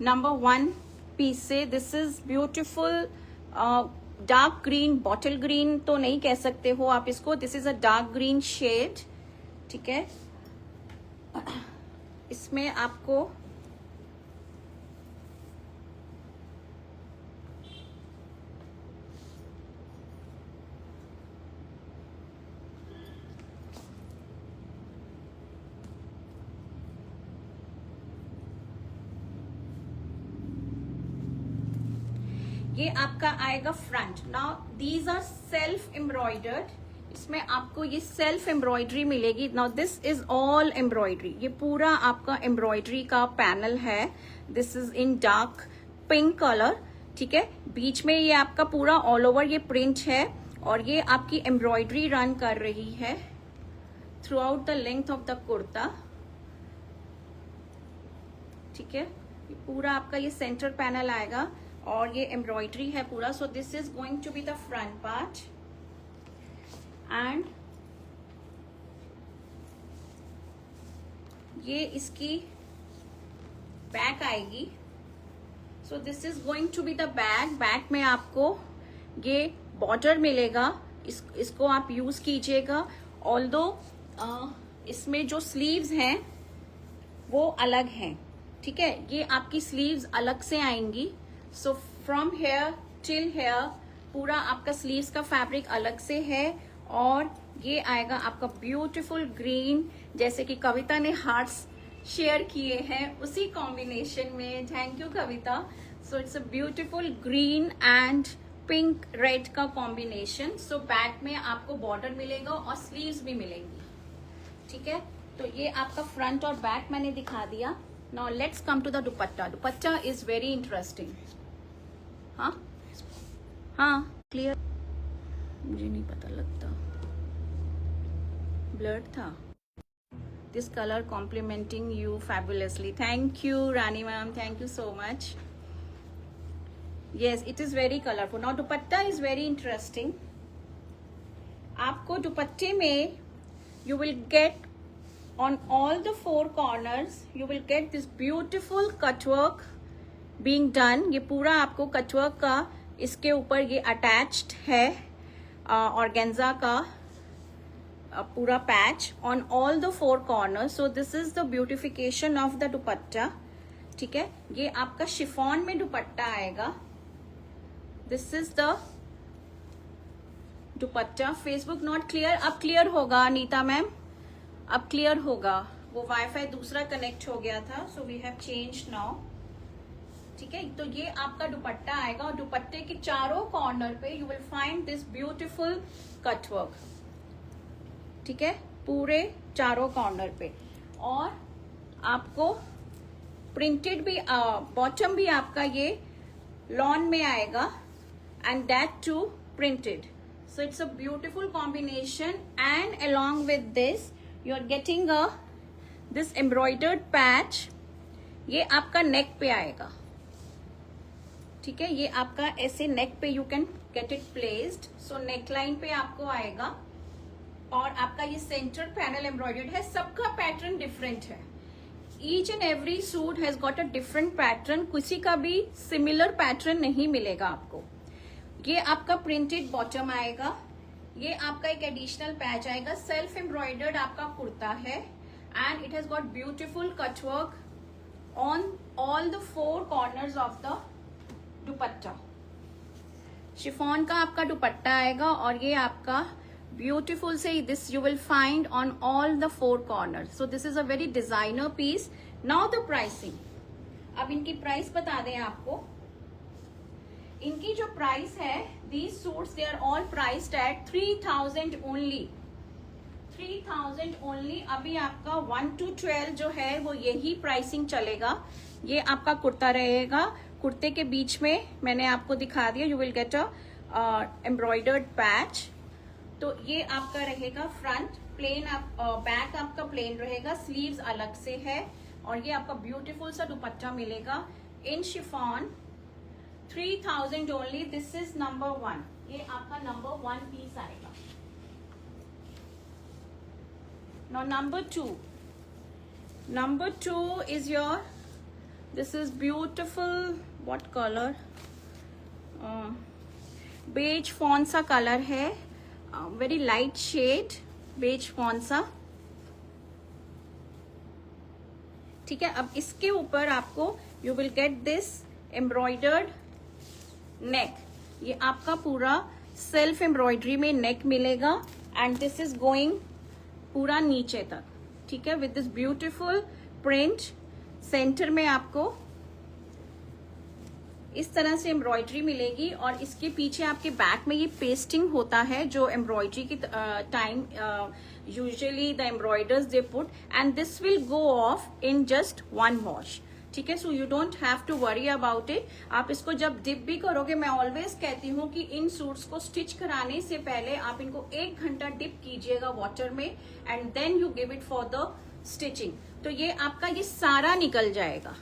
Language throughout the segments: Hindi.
नंबर 1 पीस से। This is beautiful dark green, bottle green तो नहीं कह सकते हो आप इसको, this is a dark green shade. ठीक है, इसमें आपको ये आपका आएगा front. Now these are self embroidered, इसमें आपको ये सेल्फ एम्ब्रॉयडरी मिलेगी। Now this is all embroidery, ये पूरा आपका एम्ब्रॉयडरी का पैनल है। This is in dark pink colour. ठीक है, बीच में ये आपका पूरा ऑल ओवर ये प्रिंट है और ये आपकी एम्ब्रॉयडरी रन कर रही है through out the length of the kurta. ठीक है, ये पूरा आपका ये सेंटर पैनल आएगा और ये एम्ब्रॉयडरी है पूरा। So this is going to be the front part and ये इसकी बैक आएगी। So this is going to be the back. Back में आपको ये बॉर्डर मिलेगा, इसको आप यूज कीजिएगा। ऑल्दो इसमें जो स्लीव्स हैं वो अलग हैं। ठीक है, ये आपकी स्लीव्स अलग से आएंगी। So from here till here पूरा आपका स्लीव्स का फैब्रिक अलग से है और ये आएगा आपका ब्यूटीफुल ग्रीन, जैसे कि कविता ने हार्ट्स शेयर किए हैं उसी कॉम्बिनेशन में। Thank you Kavita. So it's a beautiful green and pink red का कॉम्बिनेशन। सो बैक में आपको बॉर्डर मिलेगा और स्लीव्स भी मिलेंगी। ठीक है, तो ये आपका फ्रंट और बैक मैंने दिखा दिया। Now let's come to the dupatta. Dupatta is very interesting. हाँ हाँ, क्लियर, मुझे नहीं पता लगता, ब्लर्ड था। This colour complimenting you fabulously. Thank you Rani ma'am, thank you so much. yes, it is very colorful. Now dupatta is very interesting. आपको दुपट्टे में you will get on all the four corners you will get this beautiful cut work being done. ये पूरा आपको कट वर्क का इसके ऊपर ये अटैच्ड है ऑर्गेन्जा का पूरा patch on all the four corners. So this is the beautification of the दुपट्टा. ठीक है, ये आपका शिफॉन में दुपट्टा आएगा. This is the dupatta. Facebook not clear, अब क्लियर होगा नीता मैम, अब क्लियर होगा. वो वाईफाई दूसरा कनेक्ट हो गया था, so we have changed now. ठीक है, तो ये आपका दुपट्टा आएगा और दुपट्टे के चारों कॉर्नर पे you will find this beautiful cut work. ठीक है, पूरे चारों कॉर्नर पे. और आपको प्रिंटेड भी बॉटम भी आपका ये लॉन में आएगा and that too printed. So it's a beautiful combination, and along with this you are getting this embroidered patch. ये आपका नेक पे आएगा. ठीक है, ये आपका ऐसे नेक पे you can get it placed. So neck line पे आपको आएगा और आपका ये सेंटर पैनल एम्ब्रॉयडर्ड है. सबका पैटर्न डिफरेंट है. Each and every suit has got a different pattern. किसी का भी सिमिलर पैटर्न नहीं मिलेगा आपको. ये आपका प्रिंटेड बॉटम आएगा. ये आपका एक एडिशनल पैच आएगा. सेल्फ एम्ब्रॉयडर्ड आपका कुर्ता है and it has got beautiful cut work on all the four corners of the dupatta. Chiffon का आपका दुपट्टा आएगा और ये आपका ब्यूटीफुल से this you will find on all the four corners. So this is a very designer piece. Now the pricing. अब इनकी प्राइस बता दें आपको. इनकी जो प्राइस है, these suits they are all priced at 3000 only. 3000 only. अभी आपका 1 to 12 जो है वो यही प्राइसिंग चलेगा. ये आपका कुर्ता रहेगा. कुर्ते के बीच में मैंने आपको दिखा दिया, you will get a embroidered patch. तो ये आपका रहेगा फ्रंट प्लेन. बैक आपका प्लेन रहेगा. स्लीव्स अलग से है और ये आपका ब्यूटीफुल सा दुपट्टा मिलेगा in chiffon. 3000 only. This is number 1. ये आपका नंबर 1 पीस आएगा. Now number 2. Number 2 is your this is beautiful, what colour, beige fawn सा कलर है, very light shade beige fawn सा। ठीक है, अब इसके ऊपर आपको you will get this embroidered neck. ये आपका पूरा सेल्फ एम्ब्रॉयडरी में नेक मिलेगा एंड दिस इज गोइंग पूरा नीचे तक। ठीक है, with this beautiful print. Centre में आपको इस तरह से एम्ब्रॉयडरी मिलेगी और इसके पीछे आपके बैक में ये पेस्टिंग होता है जो एम्ब्रॉयडरी की time usually the embroiderers they put, and this will go off in just 1 wash. ठीक है, so you don't have to worry about it. आप इसको जब डिप भी करोगे, मैं ऑलवेज कहती हूँ कि इन सूट्स को स्टिच कराने से पहले आप इनको 1 घंटा डिप कीजिएगा वाटर में and then you give it for the stitching. तो ये आपका ये सारा निकल जाएगा।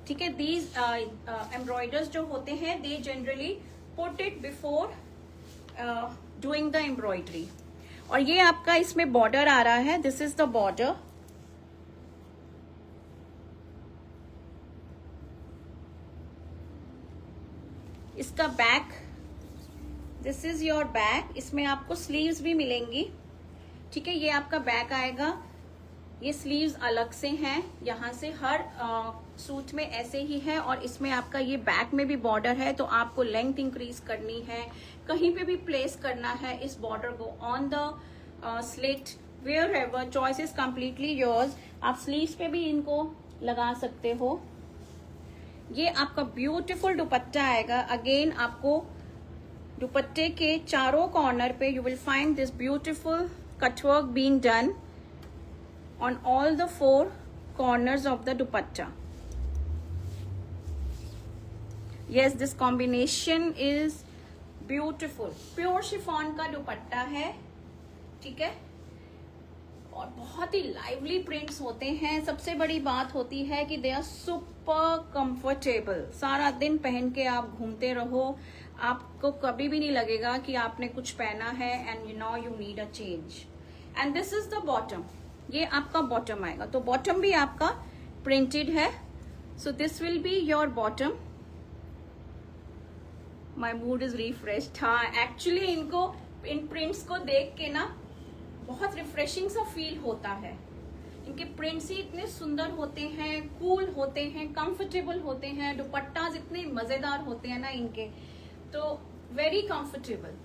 ठीक है, दीज एम्ब्रॉयडर्स जो होते हैं they generally put it before doing the embroidery. और ये आपका इसमें बॉर्डर आ रहा है, दिस इज द बॉर्डर। इसका back, this is your back. इसमें आपको स्लीव्स भी मिलेंगी। ठीक है, ये आपका बैक आएगा। ये स्लीव्स अलग से हैं, यहाँ से हर सूट में ऐसे ही है। और इसमें आपका ये बैक में भी बॉर्डर है, तो आपको लेंथ इंक्रीज करनी है, कहीं पे भी प्लेस करना है इस बॉर्डर को on the slit, wherever, choice is completely yours. आप स्लीव्स पे भी इनको लगा सकते हो। ये आपका ब्यूटीफुल दुपट्टा आएगा। अगेन आपको दुपट्टे के चारों कॉर्नर पे you will find this beautiful cutwork being done on all the 4 corners of the dupatta. Yes, this combination is beautiful. Pure chiffon का दुपट्टा है। ठीक है, और बहुत ही लाइवली प्रिंट्स होते हैं। सबसे बड़ी बात होती है कि दे आर सुपर कंफर्टेबल। सारा दिन पहन के आप घूमते रहो, आपको कभी भी नहीं लगेगा कि आपने कुछ पहना है and you know you need a change. And this is the bottom. ये आपका बॉटम आएगा, तो बॉटम भी आपका प्रिंटेड है। So this will be your bottom. My mood is refreshed. हाँ, एक्चुअली इनको इन प्रिंट्स को देख के ना बहुत रिफ्रेशिंग सा फील होता है। इनके प्रिंट्स ही इतने सुंदर होते हैं, कूल होते हैं, कंफर्टेबल होते हैं। दुपट्टाज इतने मजेदार होते हैं ना इनके, तो very comfortable.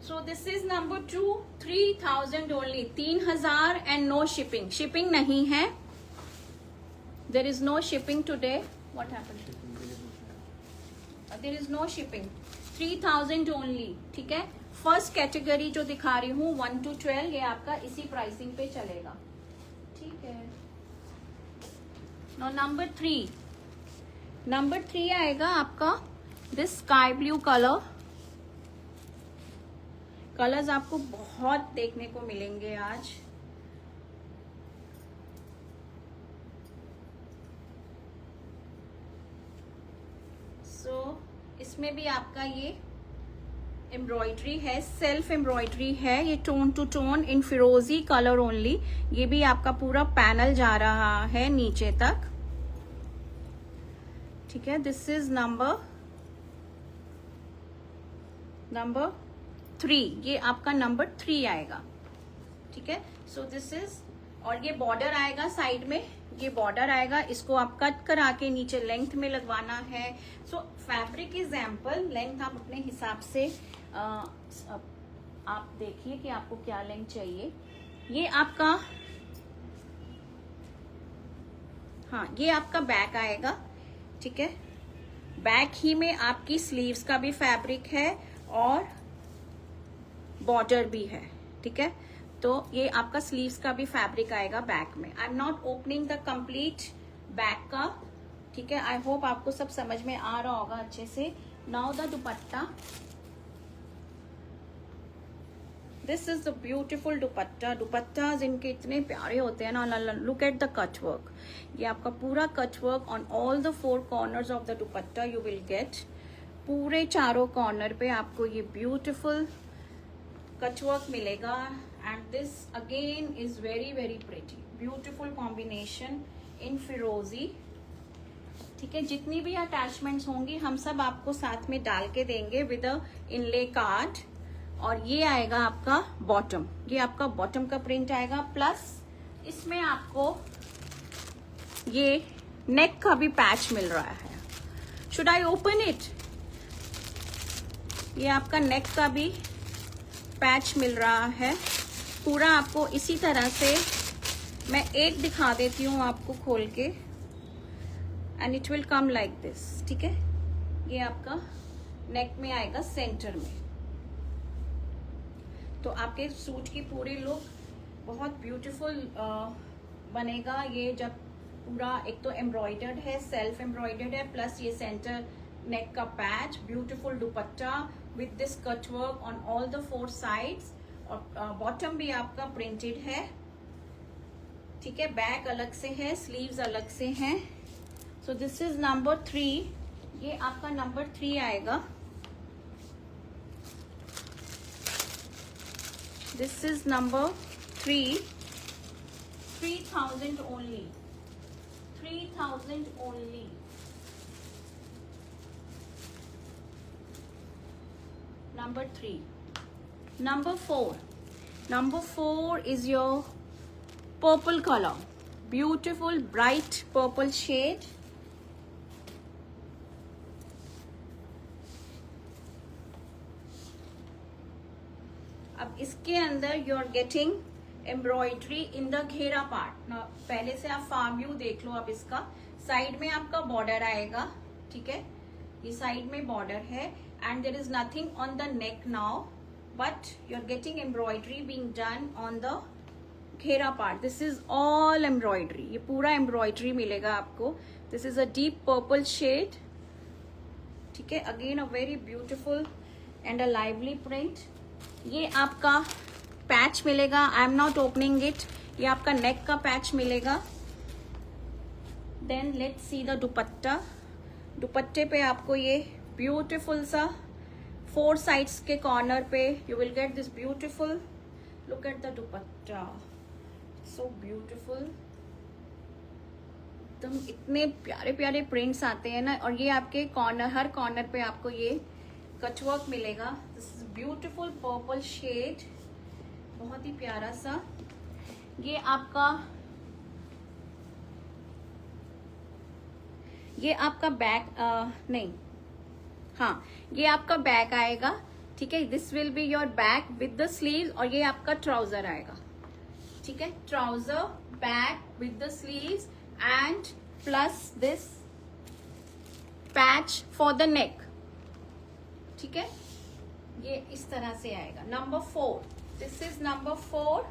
So this is number 2, 3000 only, 3000 and no shipping. Shipping नहीं है. There is no shipping today. What happened? There is no shipping. 3000 only. ठीक है. फर्स्ट कैटेगरी जो दिखा रही हूँ 1 to 12, ये आपका इसी प्राइसिंग पे चलेगा। ठीक है. Now number 3. Number 3 आएगा आपका this sky blue color. Colours आपको बहुत देखने को मिलेंगे आज। इसमें भी आपका ये एम्ब्रॉयडरी है, सेल्फ एम्ब्रॉयडरी है। ये टोन टू टोन इन फिरोजी कलर ओनली। ये भी आपका पूरा पैनल जा रहा है नीचे तक। ठीक है, दिस इज नंबर 3। ये आपका नंबर 3 आएगा। ठीक है, सो दिस इज, और ये बॉर्डर आएगा साइड में, ये बॉर्डर आएगा। इसको आप कट करा के नीचे लेंथ में लगवाना है। सो फैब्रिक इज एम्पल, लेंथ आप अपने हिसाब से आप देखिए कि आपको क्या लेंथ चाहिए। ये आपका, हाँ, ये आपका बैक आएगा। ठीक है, बैक ही में आपकी स्लीव्स का भी फैब्रिक है और बॉर्डर भी है। ठीक है, तो ये आपका स्लीव्स का भी फैब्रिक आएगा बैक में। I am not opening the complete back का। ठीक है, आई होप आपको सब समझ में आ रहा होगा अच्छे से। Now the dupatta, this is the beautiful dupatta. Dupattas इनके इतने प्यारे होते हैं ना। Look at the cut work. ये आपका पूरा cut work on all the 4 corners of the dupatta you will get. पूरे चारों कॉर्नर पे आपको ये ब्यूटिफुल कट वर्क मिलेगा। And this again is very very pretty, beautiful combination in फिरोजी। ठीक है, जितनी भी अटैचमेंट्स होंगी हम सब आपको साथ में डाल के देंगे विद इनले कार्ड। और ये आएगा आपका बॉटम, ये आपका बॉटम का प्रिंट आएगा, प्लस इसमें आपको ये नेक का भी पैच मिल रहा है। Should I open it? ये आपका नेक का भी पैच मिल रहा है पूरा आपको इसी तरह से। मैं एक दिखा देती हूँ आपको खोल के, and it will come like this. ठीक है, ये आपका नेक में आएगा सेंटर में। तो आपके सूट की पूरी लुक बहुत ब्यूटीफुल बनेगा। ये जब पूरा एक तो एम्ब्रॉयडर्ड है, सेल्फ एम्ब्रॉयडर्ड है, प्लस ये सेंटर नेक का patch, beautiful dupatta with this cut work on all the 4 sides, और बॉटम भी आपका प्रिंटेड है। ठीक है, बैक अलग से है, स्लीव्स अलग से हैं। सो दिस इज नंबर 3। ये आपका नंबर 3 आएगा। This is number 3। 3000 only, 3000 only. Number 3. Number 4. Number 4 is your purple color. Beautiful bright purple shade. अब इसके अंदर you are getting embroidery in the घेरा part. Now, पहले से आप फार्म व्यू देख लो। अब इसका साइड में आपका बॉर्डर आएगा। ठीक है, ये साइड में बॉर्डर है, and there is nothing on the neck now, but you're getting embroidery being done on the घेरा part. This is all embroidery. ये पूरा embroidery मिलेगा आपको। This is a deep purple shade. ठीक है, again a very beautiful and a lively print. ये आपका पैच मिलेगा। I am not opening it. ये आपका नेक का पैच मिलेगा। Then let's see the दुपट्टा। दुपट्टे पे आपको ये ब्यूटीफुल सा 4 साइड्स के कॉर्नर पे you will get this beautiful. Look at the dupatta, so beautiful. एकदम इतने प्यारे प्यारे प्रिंट्स आते हैं ना। और ये आपके कॉर्नर, हर कॉर्नर पे आपको ये कटवर्क मिलेगा। This is beautiful purple shade, बहुत ही प्यारा सा। ये आपका बैक नहीं, हाँ, ये आपका बैक आएगा। ठीक है, this will be your back with the sleeves, और ये आपका ट्राउजर आएगा। ठीक है, trouser back with the sleeves and plus this patch for the neck. ठीक है, ये इस तरह से आएगा। Number 4, this is number 4।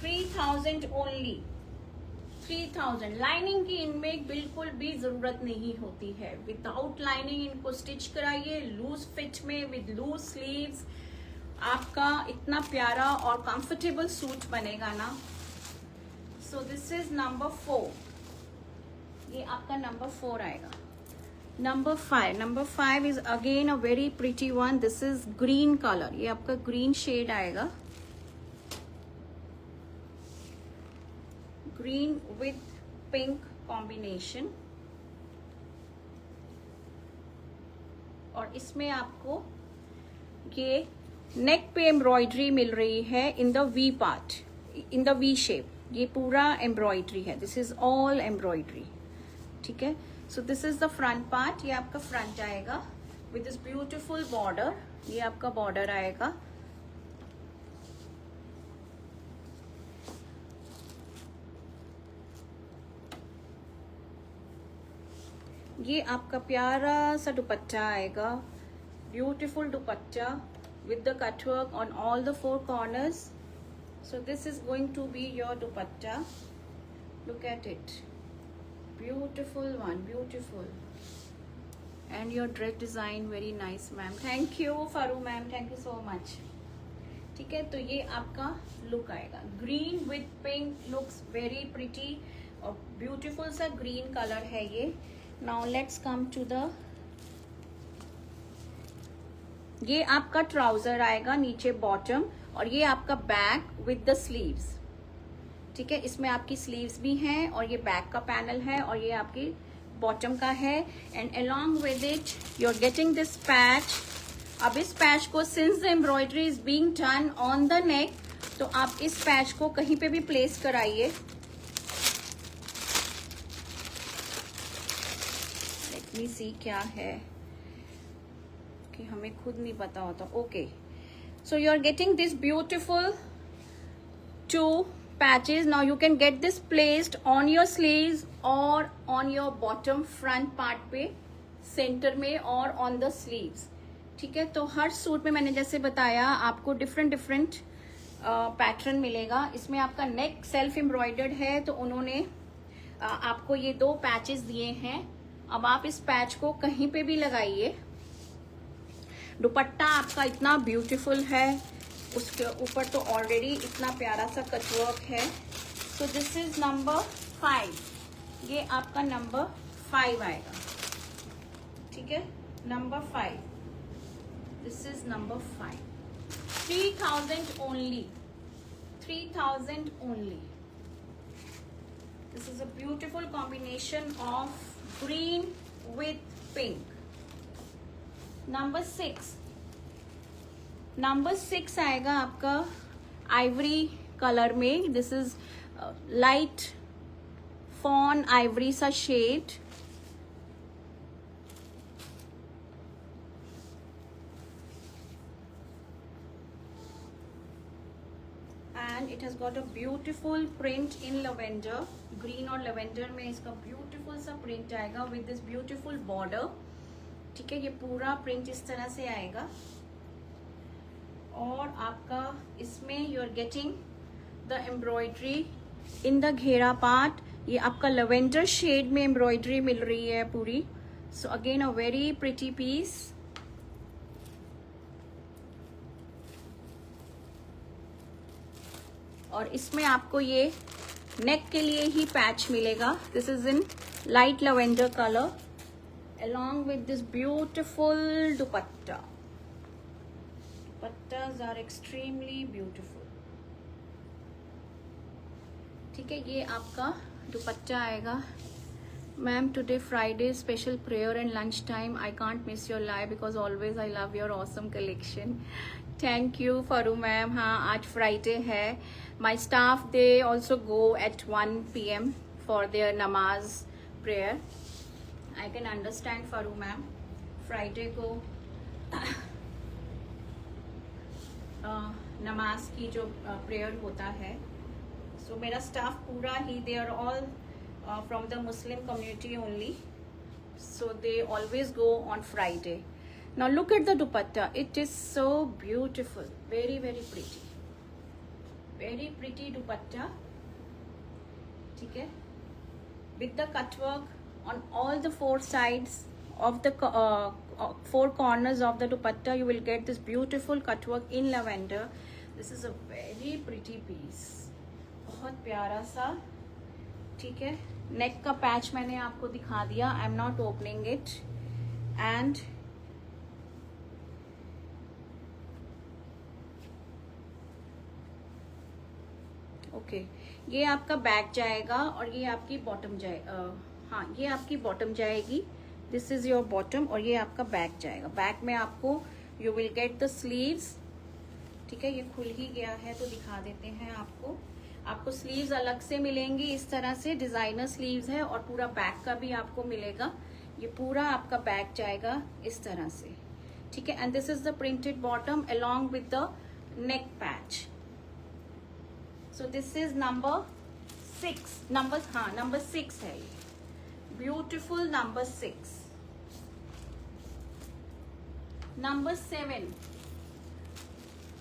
3000 only, 3000। Lining की इनमें बिल्कुल भी जरूरत नहीं होती है। विदाउट लाइनिंग इनको स्टिच कराइए लूज फिट में विद लूज स्लीव्स। आपका इतना प्यारा और कंफर्टेबल सूट बनेगा ना। सो दिस इज नंबर 4। ये आपका नंबर 4 आएगा। Number 5। Number 5 is again a very pretty one. This is green colour. ये आपका ग्रीन शेड आएगा, ग्रीन विथ पिंक कॉम्बिनेशन। और इसमें आपको ये नेक पे एम्ब्रॉयडरी मिल रही है in the V part, in the V shape. ये पूरा एम्ब्रॉयडरी है, दिस इज ऑल एम्ब्रॉयडरी। ठीक है, so this is the front part. ये आपका फ्रंट आएगा विद दिस ब्यूटीफुल बॉर्डर। ये आपका बॉर्डर आएगा। ये आपका प्यारा सा दुपट्टा आएगा, beautiful dupatta with the cut work on all the 4 corners. So this is going to be your dupatta. Look at it, beautiful one, beautiful. And your dress design very nice ma'am. Thank you Faru ma'am, thank you so much. ठीक है, तो ये आपका लुक आएगा। Green with pink looks very pretty और ब्यूटीफुल सा ग्रीन कलर है ये। Now let's come to the, ये आपका ट्राउजर आएगा नीचे बॉटम, और ये आपका बैक विद द स्लीव्स। ठीक है, इसमें आपकी स्लीव्स भी हैं और ये बैक का पैनल है और ये आपकी बॉटम का है। And along with it you are getting this patch. अब इस पैच को, since the embroidery is being done on the neck, तो आप इस पैच को कहीं पे भी प्लेस कराइए। लेट मी सी क्या है कि हमें खुद नहीं पता होता। Okay, so you are getting this beautiful 2 patches. Now you can get this placed on your sleeves or on your bottom front part पे, center में और on the sleeves. ठीक है, तो हर सूट में मैंने जैसे बताया आपको डिफरेंट पैटर्न मिलेगा। इसमें आपका नेक सेल्फ एम्ब्रॉयडर्ड है, तो उन्होंने आपको ये 2 पैचेस दिए हैं। अब आप इस पैच को कहीं पे भी लगाइए। दुपट्टा आपका इतना ब्यूटीफुल है, उसके ऊपर तो ऑलरेडी इतना प्यारा सा कटवर्क है। सो दिस इज नंबर 5, ये आपका नंबर 5 आएगा। ठीक है, number 5, this is number 5। 3000 only, 3000 only. This is a beautiful combination of green with pink. Number 6, number 6 आएगा आपका आइवरी कलर में। This is light fawn ivory सा shade. And it has got a beautiful print in lavender, green और लेवेंडर में इसका ब्यूटिफुल सा प्रिंट आएगा विद दिस ब्यूटिफुल बॉर्डर। ठीक है, ये पूरा प्रिंट इस तरह से आएगा और आपका इसमें you are getting the embroidery in the घेरा पार्ट। ये आपका लेवेंडर शेड में एम्ब्रॉयडरी मिल रही है पूरी। So again a very pretty piece. और इसमें आपको ये नेक के लिए ही पैच मिलेगा। This is in light lavender colour along with this beautiful dupatta. Dupattas are extremely beautiful. ठीक है, ये आपका दुपट्टा आएगा। Ma'am, today Friday special prayer and lunch time. I can't miss your live because always I love your awesome collection. Thank you Farru ma'am. हाँ, आज फ्राइडे है। My staff they also go at 1 PM for their नमाज prayer. I can understand Farru ma'am, Friday को नमाज की जो प्रेयर होता है। सो मेरा स्टाफ पूरा ही, they are all from the Muslim community only, so they always go on Friday. Now look at the dupatta, it is so beautiful, very very pretty dupatta. ठीक है, with the cutwork on all the 4 sides of the 4 corners of the dupatta. You will get this beautiful cutwork in lavender. This is a very pretty piece, बहुत प्यारा सा। ठीक है, नेक का पैच मैंने आपको दिखा दिया। I am not opening it. And okay, ये आपका बैक जाएगा और ये आपकी बॉटम जाएगा। हाँ, ये आपकी बॉटम जाएगी। दिस इज योर बॉटम और ये आपका बैक जाएगा। बैक में आपको you will get the sleeves. ठीक है, ये खुल ही गया है तो दिखा देते हैं आपको स्लीव्स अलग से मिलेंगी इस तरह से, डिजाइनर स्लीव्स है। और पूरा बैक का भी आपको मिलेगा। ये पूरा आपका बैक जाएगा इस तरह से। ठीक है, and this is the printed bottom along with the neck patch. So this is number 6। Number 6 है ये, ब्यूटिफुल नंबर 6।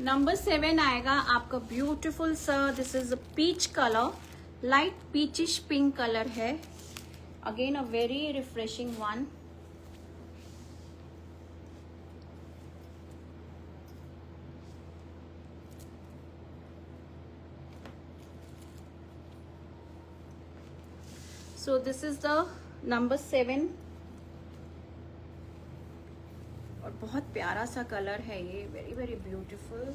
नंबर 7 आएगा आपका beautiful sir. This is a peach colour, light peachish pink colour है। Again a very refreshing one. So this is the number 7 और बहुत प्यारा सा कलर है ये, very beautiful.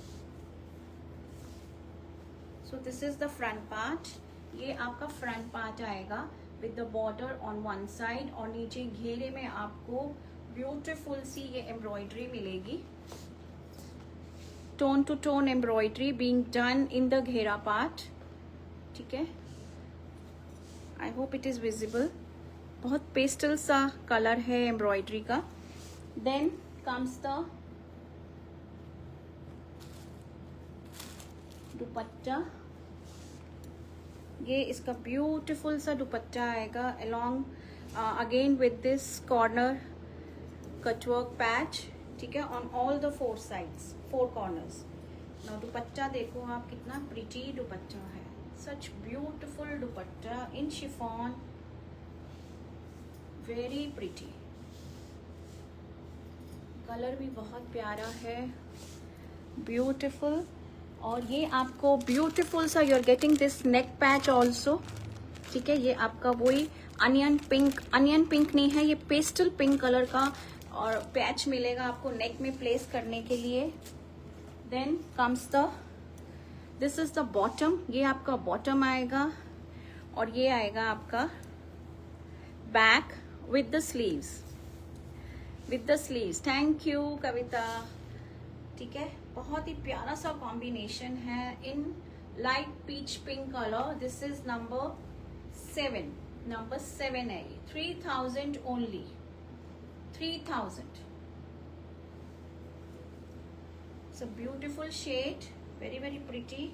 So this is the front part ये आपका फ्रंट पार्ट आएगा with the border on one side, और नीचे घेरे में आपको ब्यूटीफुल सी ये एम्ब्रॉयडरी मिलेगी, tone to tone embroidery being done in the घेरा पार्ट। ठीक है, I hope it is visible. बहुत पेस्टल सा कलर है एम्ब्रॉयडरी का। Then comes the dupatta. ये इसका ब्यूटीफुल सा दुपट्टा आएगा along again with this corner cutwork patch. ठीक है, on all the 4 sides, 4 corners. Now dupatta देखो आप, कितना प्रिटी दुपट्टा है, such beautiful dupatta in chiffon, very pretty. Colour भी बहुत प्यारा है, ब्यूटीफुल। और ये आपको ब्यूटीफुल सा, you are getting this neck patch also. ठीक है, ये आपका वही अनियन पिंक नहीं है, ये पेस्टल पिंक कलर का और पैच मिलेगा आपको नेक में प्लेस करने के लिए। Then comes the, this is the bottom. ये आपका बॉटम आएगा, और ये आएगा आपका back with the sleeves, thank you Kavita. ठीक है, बहुत ही प्यारा सा कॉम्बिनेशन है in light peach pink colour. This is number 7 है ये। 3000 only, 3000। It's a beautiful shade, very very pretty.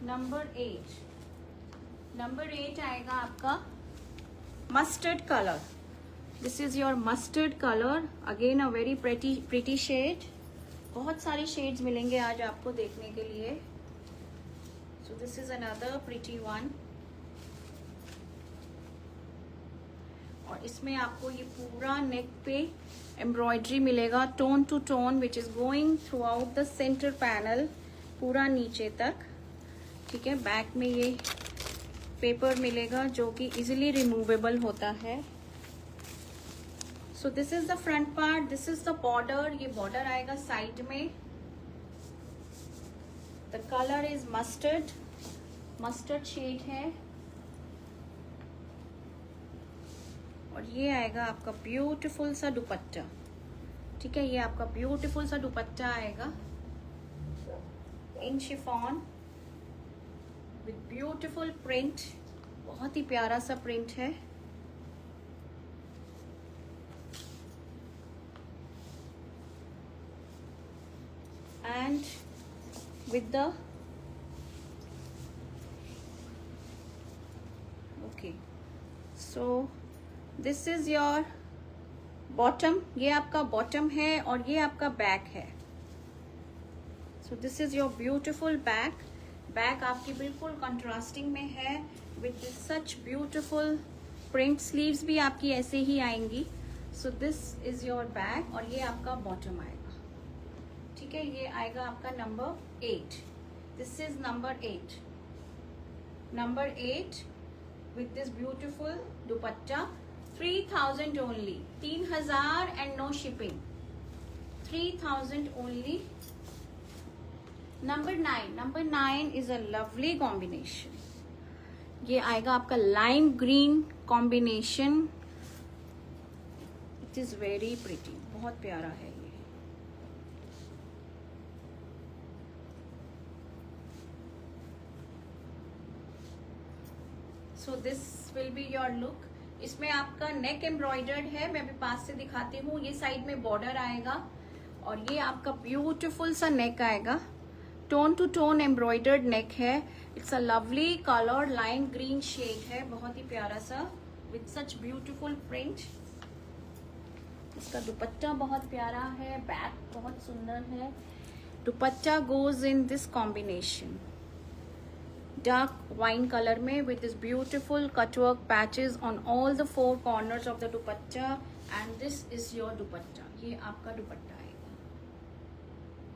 Number 8 आएगा आपका mustard colour. This is your mustard colour, again a very pretty shade. बहुत सारी शेड्स मिलेंगे आज आपको देखने के लिए। So this is another pretty one. और इसमें आपको ये पूरा नेक पे एम्ब्रॉयडरी मिलेगा, tone to tone, which is going throughout the centre panel, पूरा नीचे तक। ठीक है, बैक में ये पेपर मिलेगा जो कि इजीली रिमूवेबल होता है। So this is the front part, this is the border. ये बॉर्डर आएगा साइड में। The colour is mustard shade है। और ये आएगा आपका ब्यूटीफुल सा दुपट्टा। ठीक है, ये आपका ब्यूटीफुल सा दुपट्टा आएगा in chiffon with beautiful print, बहुत ही प्यारा सा प्रिंट है। And with the okay, so this is your bottom. ये आपका बॉटम है और ये आपका बैक है। So this is your beautiful back. Back आपकी बिल्कुल कंट्रास्टिंग में है with such beautiful print. Sleeves भी आपकी ऐसे ही आएंगी। सो दिस इज योर बैक, और ये आपका बॉटम आएगा। ठीक है, ये आएगा आपका number 8। This is number 8 with this beautiful dupatta. 3000 only, 3000 and no shipping, 3000 only. Number 9 is a lovely combination. ये आएगा आपका lime green combination. It is very pretty, बहुत प्यारा है ये। So this will be your look. इसमें आपका नेक एम्ब्रॉयडर्ड है, मैं अभी पास से दिखाती हूँ। ये साइड में बॉर्डर आएगा, और ये आपका ब्यूटीफुल सा नेक आएगा, tone to tone embroidered neck है। It's a lovely colour, lime green shade है, बहुत ही प्यारा सा विद सच ब्यूटीफुल प्रिंट। इसका दुपट्टा बहुत प्यारा है, बैक बहुत सुंदर है। Dupatta goes in this combination, dark wine colour में with this beautiful cutwork patches on all the 4 corners of the dupatta. And this is your dupatta, ये आपका दुपट्टा आएगा।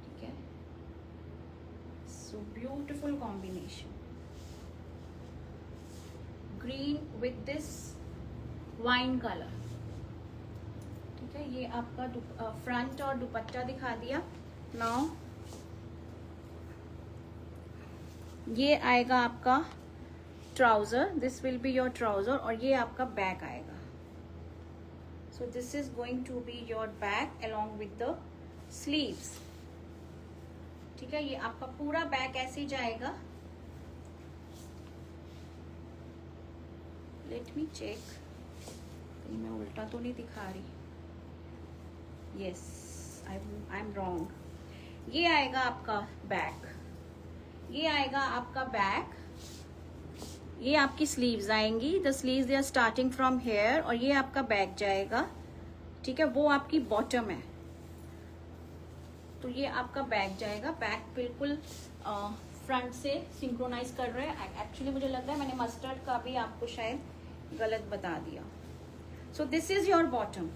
ठीक है, so beautiful combination, green with this wine colour. ठीक है, ये आपका फ्रंट और दुपट्टा दिखा दिया। नाउ ये आएगा आपका trouser, this will be your trouser, और ये आपका बैक आएगा. So this is going to be your back along with the sleeves. ठीक है, ये आपका पूरा बैक ऐसे जाएगा. लेट मी चेक, कहीं मैं उल्टा तो नहीं दिखा रही. Yes, I am wrong. ये आएगा आपका बैक, ये आएगा आपका बैक, ये आपकी स्लीव्स आएंगी. The sleeves they are starting from here, और ये आपका बैक जाएगा. ठीक है, वो आपकी बॉटम है, तो ये आपका बैक जाएगा. बैक बिल्कुल फ्रंट से सिंक्रोनाइज कर रहे हैं. एक्चुअली मुझे लग रहा है मैंने मस्टर्ड का भी आपको शायद गलत बता दिया. सो दिस इज योर बॉटम.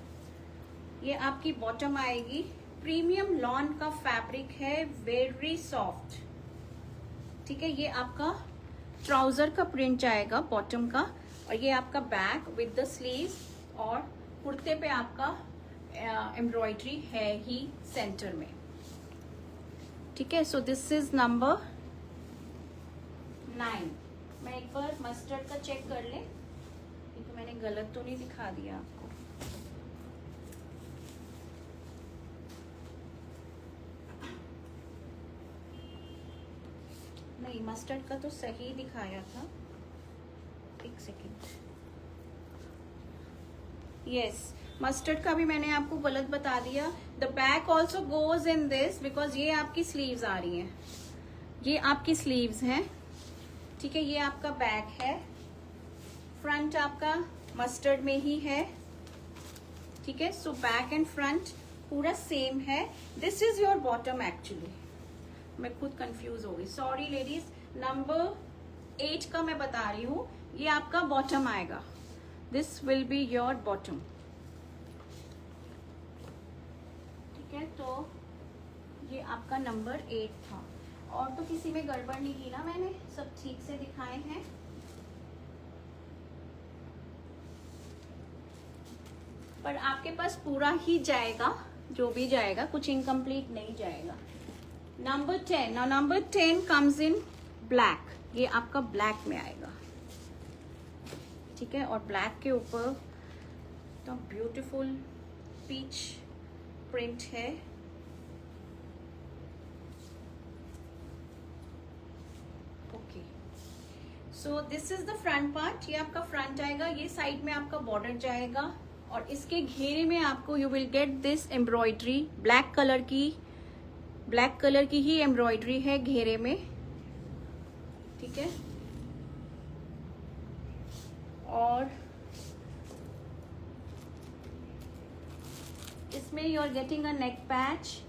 ये आपकी बॉटम आएगी. प्रीमियम लॉन का फैब्रिक है, वेरी सॉफ्ट. ठीक है, ये आपका ट्राउजर का प्रिंट आएगा बॉटम का, और ये आपका बैक विद द स्लीव्स, और कुर्ते पे आपका एम्ब्रॉयडरी है ही सेंटर में. ठीक है, सो दिस इज नंबर 9. मैं एक बार मस्टर्ड का चेक कर ले, तो मैंने गलत तो नहीं दिखा दिया आपको. नहीं, मस्टर्ड का तो सही दिखाया था. एक सेकेंड. यस, मस्टर्ड का भी मैंने आपको गलत बता दिया. The back also goes in this, because ये आपकी स्लीव्स आ रही हैं. ये आपकी स्लीव्स हैं. ठीक है, ये आपका बैक है. फ्रंट आपका मस्टर्ड में ही है. ठीक है, सो बैक एंड फ्रंट पूरा सेम है. This is your bottom. Actually मैं खुद कंफ्यूज हो गई, सॉरी लेडीज. नंबर 8 का मैं बता रही हूँ, ये आपका बॉटम आएगा. This will be your bottom. ठीक है, तो ये आपका नंबर 8 था. और तो किसी में गड़बड़ नहीं की ना, मैंने सब ठीक से दिखाए हैं. पर आपके पास पूरा ही जाएगा, जो भी जाएगा, कुछ इनकम्प्लीट नहीं जाएगा. Number 10. Now number 10 comes in black. ये आपका ब्लैक में आएगा. ठीक है, और ब्लैक के ऊपर तो ब्यूटीफुल पीच प्रिंट है. Okay, so this is the front part. ये आपका फ्रंट आएगा. ये साइड में आपका बॉर्डर जाएगा, और इसके घेरे में आपको you will get this embroidery. Black colour की ही एम्ब्रॉयडरी है घेरे में. ठीक है, और इसमें you are getting a neck patch,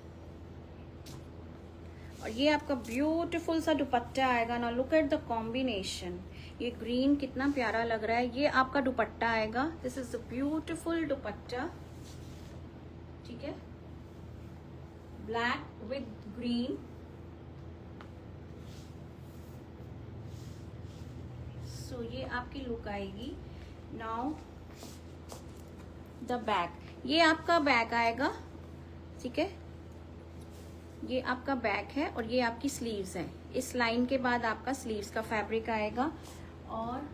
और ये आपका ब्यूटीफुल सा दुपट्टा आएगा. Now look at the combination. ये ग्रीन कितना प्यारा लग रहा है. ये आपका दुपट्टा आएगा. This is the beautiful dupatta. ठीक है, ब्लैक विद ग्रीन. सो ये आपकी लुक आएगी. Now the back. ये आपका बैक आएगा. ठीक है, ये आपका बैक है, और ये आपकी स्लीव्स है. इस लाइन के बाद आपका स्लीव्स का फैब्रिक आएगा, और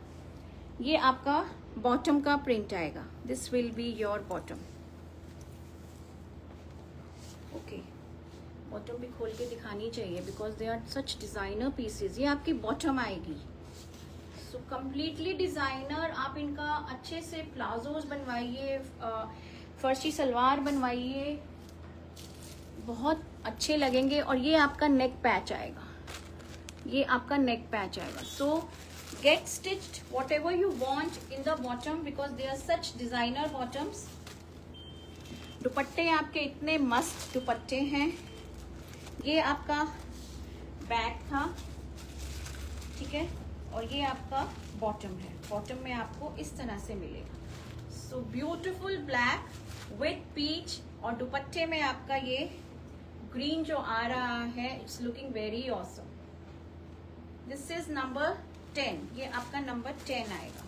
ये आपका बॉटम का प्रिंट आएगा. This will be your bottom. Okay, bottom भी खोल के दिखानी चाहिए, because they are such designer pieces. ये आपकी बॉटम आएगी. So completely designer. आप इनका अच्छे से प्लाजोज बनवाइए, फर्शी सलवार बनवाइए, बहुत अच्छे लगेंगे. और ये आपका नेक पैच आएगा. ये आपका नेक पैच आएगा. So get stitched whatever you want in the bottom, because they are such designer bottoms. दुपट्टे आपके इतने मस्त दुपट्टे हैं. ये आपका बैक था. ठीक है, और ये आपका बॉटम है. बॉटम में आपको इस तरह से मिलेगा. So beautiful black with peach, और दुपट्टे में आपका ये ग्रीन जो आ रहा है. It's looking very awesome. This is number 10. ये आपका नंबर 10 आएगा.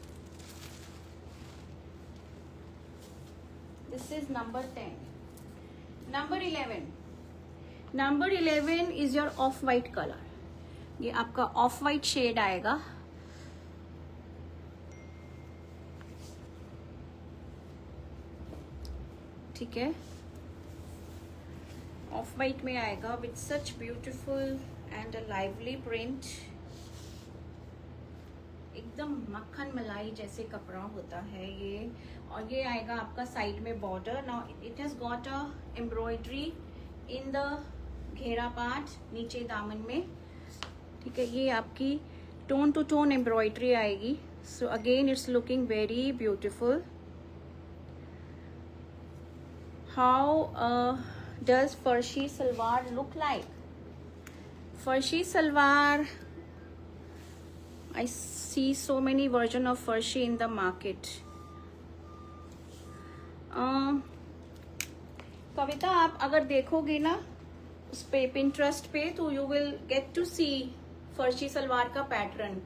This is number 10. Number 11. Number 11 is your of white colour. ये आपका ऑफ वाइट शेड आएगा. ठीक है, ऑफ वाइट में आएगा with such beautiful and a lively print. एकदम मक्खन मलाई जैसे कपड़ा होता है ये. और ये आएगा आपका साइड में border. Now it has got a embroidery in the घेरा पार्ट नीचे दामन में. ठीक है, ये आपकी टोन टू टोन एम्ब्रॉयडरी आएगी. So again it's looking very beautiful. How does farshi salwar look like? Farshi salwar, I see so many version of farshi in the market. कविता, आप अगर देखोगे ना उस पे Pinterest पे, तो you will get to see फर्शी salwar का पैटर्न.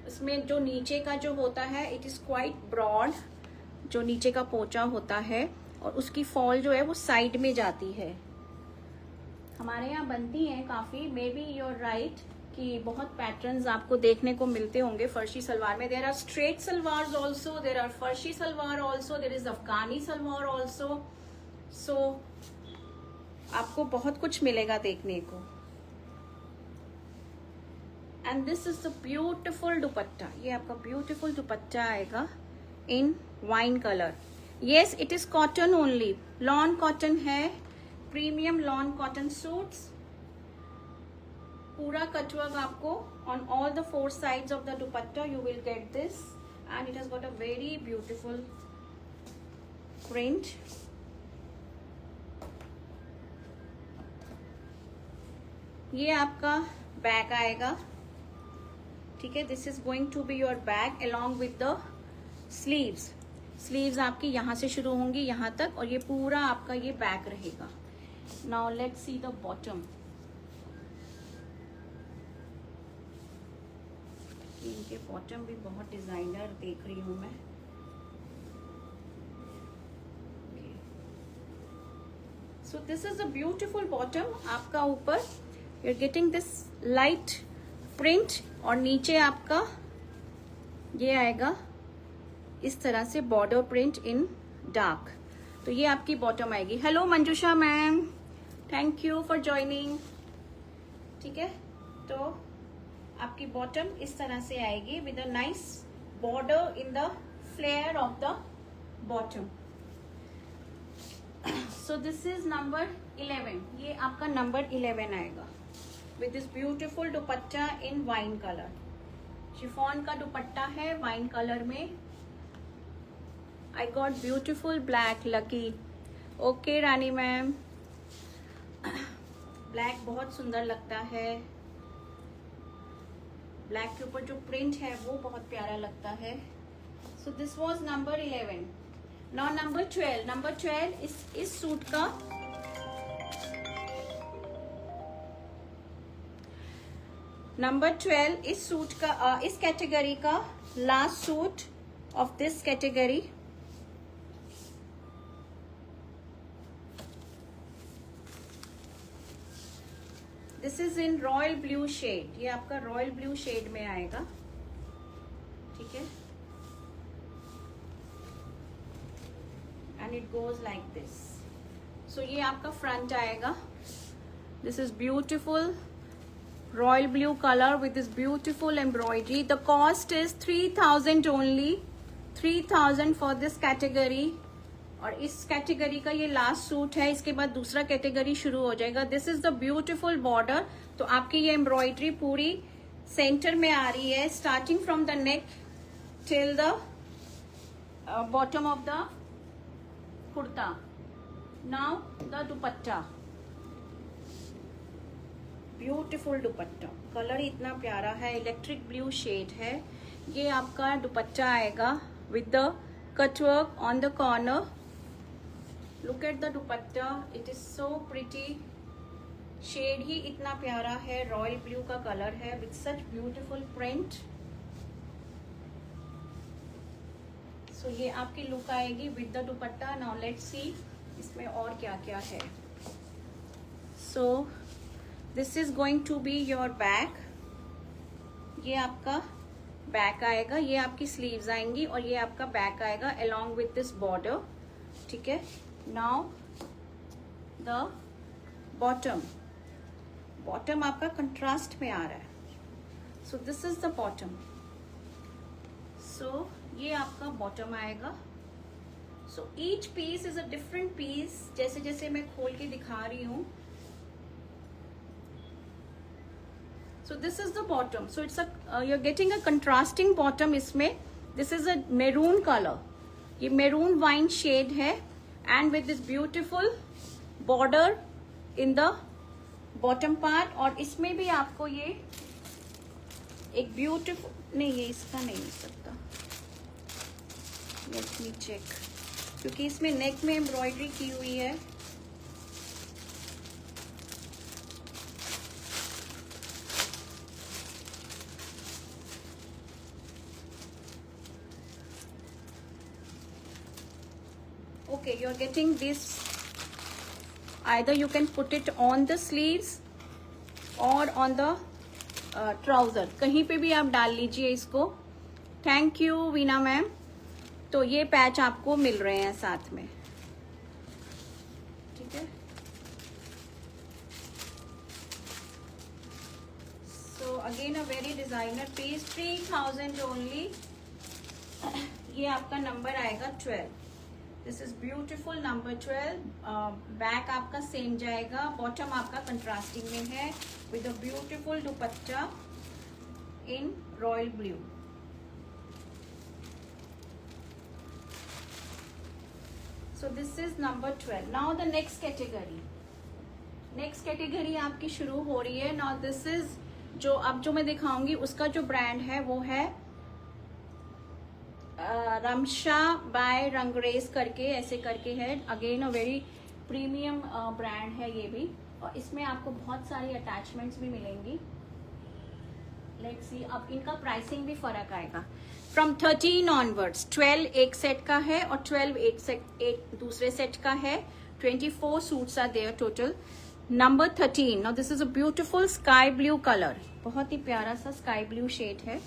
उसमें जो नीचे का जो होता है it is quite broad, जो नीचे का पोंचा होता है, और उसकी फॉल जो है वो साइड में जाती है. हमारे यहाँ बनती हैं काफ़ी. मे बी you're right कि बहुत पैटर्न्स आपको देखने को मिलते होंगे फर्शी सलवार में. There are straight salwar also, there are farshi salwar also, there is Afghani salwar also. So आपको बहुत कुछ मिलेगा देखने को. And this is the beautiful dupatta. ये आपका ब्यूटिफुल दुपट्टा आएगा in wine colour. Yes, it is cotton only. Lawn cotton है, प्रीमियम लॉन कॉटन सूट्स. पूरा कटवर्क आपको on all the 4 sides of the dupatta you will get this. And it has got a very beautiful print. ये आपका बैक आएगा. ठीक है, this is going to be your back along with the sleeves. Sleeves आपकी यहाँ से शुरू होंगी यहाँ तक, और ये पूरा आपका ये बैक रहेगा. Now let's see the bottom. इनके बॉटम भी बहुत डिजाइनर देख रही हूँ मैं. So this is a beautiful bottom. आपका ऊपर you are getting this light print, और नीचे आपका ये आएगा इस तरह से बॉर्डर प्रिंट इन डार्क. तो ये आपकी बॉटम आएगी. Hello Manjusha ma'am, thank you for joining. ठीक है, तो आपकी बॉटम इस तरह से आएगी with a nice border in the flare of the bottom. So this is number 11. ये आपका नंबर 11 आएगा with this beautiful dupatta in wine colour. Chiffon का दुपट्टा है वाइन कलर में. I got beautiful black lucky. Okay Rani ma'am, black बहुत सुंदर लगता है. ब्लैक के ऊपर जो प्रिंट है वो बहुत प्यारा लगता है. So this was number 11. Now number 12. Number 12 इस सूट का नंबर 12 इस सूट का इस कैटेगरी का last suit of this category. This is in royal blue shade. ये आपका रॉयल ब्लू शेड में आएगा. ठीक है, and it goes like this. So ये आपका फ्रंट आएगा. This is beautiful royal blue colour with this beautiful embroidery. The cost is 3000 only. 3000 for this category. और इस कैटेगरी का ये लास्ट सूट है. इसके बाद दूसरा कैटेगरी शुरू हो जाएगा. This is the beautiful border. तो आपकी ये एम्ब्रॉयडरी पूरी सेंटर में आ रही है, starting from the neck till the bottom of the kurta. Now the dupatta. Beautiful dupatta. Colour इतना प्यारा है, इलेक्ट्रिक ब्लू शेड है. ये आपका दुपट्टा आएगा with the cutwork on the corner. Look at the dupatta, it is so pretty. Shade ही इतना प्यारा है, रॉयल ब्लू का कलर है with such beautiful print. So ये आपकी लुक आएगी with the dupatta. Now let's see इसमें और क्या क्या है. So this is going to be your back, ये आपका बैक आएगा, ये आपकी स्लीव्स आएंगी और ये आपका बैक आएगा अलोंग विथ दिस बॉर्डर, ठीक है। नाउ द बॉटम, बॉटम आपका कंट्रास्ट में आ रहा है, so this is the bottom. So ये आपका बॉटम आएगा। So each piece is a different piece, जैसे जैसे मैं खोल के दिखा रही हूं। So this is the bottom. So it's you're getting a contrasting bottom इसमें. This is a maroon color. ये maroon wine shade है and with this beautiful border in the bottom part. और इसमें भी आपको ये एक beautiful, नहीं ये इसका नहीं हो सकता, let me check, क्योंकि इसमें neck में embroidery की हुई है। Okay, you're getting this, either you can put it on the sleeves or on the trouser, कहीं पे भी आप डाल लीजिए इसको। Thank you Veena ma'am. तो ये पैच आपको मिल रहे हैं साथ में, ठीक है। So again a very designer piece, 3000 only. ये आपका नंबर आएगा 12। This is beautiful number 12। Back आपका सेम जाएगा, बॉटम आपका कंट्रास्टिंग में है with a beautiful dupatta in royal blue. So this is number 12। Now the next category, next category आपकी शुरू हो रही है। नाउ दिस इज जो मैं दिखाऊंगी उसका जो ब्रांड है वो है रमशा बाय रंगरेज करके, ऐसे करके है। Again a very premium brand है ये भी, और इसमें आपको बहुत सारी अटैचमेंट्स भी मिलेंगी। लेट्स सी, अब इनका प्राइसिंग भी फर्क आएगा। फ्रॉम 13 ऑनवर्ड्स, 12 एक सेट का है और 12 एक दूसरे सेट का है। 24 suits are there total. Number 13। Now this is a beautiful sky blue colour, बहुत ही प्यारा सा स्काई ब्लू शेड है।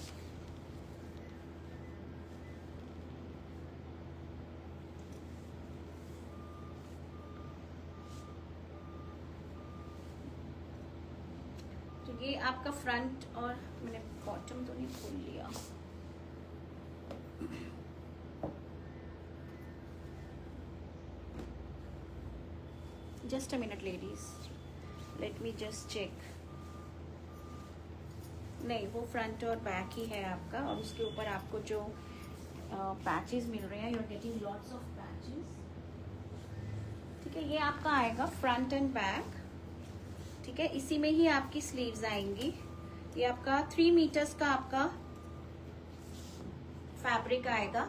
ये आपका फ्रंट, और मैंने बॉटम तो नहीं खोल लिया। Just a minute ladies, let me just check. नहीं, वो फ्रंट और बैक ही है आपका, और उसके ऊपर आपको जो पैचेस मिल रहे हैं, you are getting lots of patches, ठीक है। ये आपका आएगा फ्रंट एंड बैक, ठीक है। इसी में ही आपकी स्लीव्स आएंगी। ये आपका 3 मीटर्स का आपका फैब्रिक आएगा।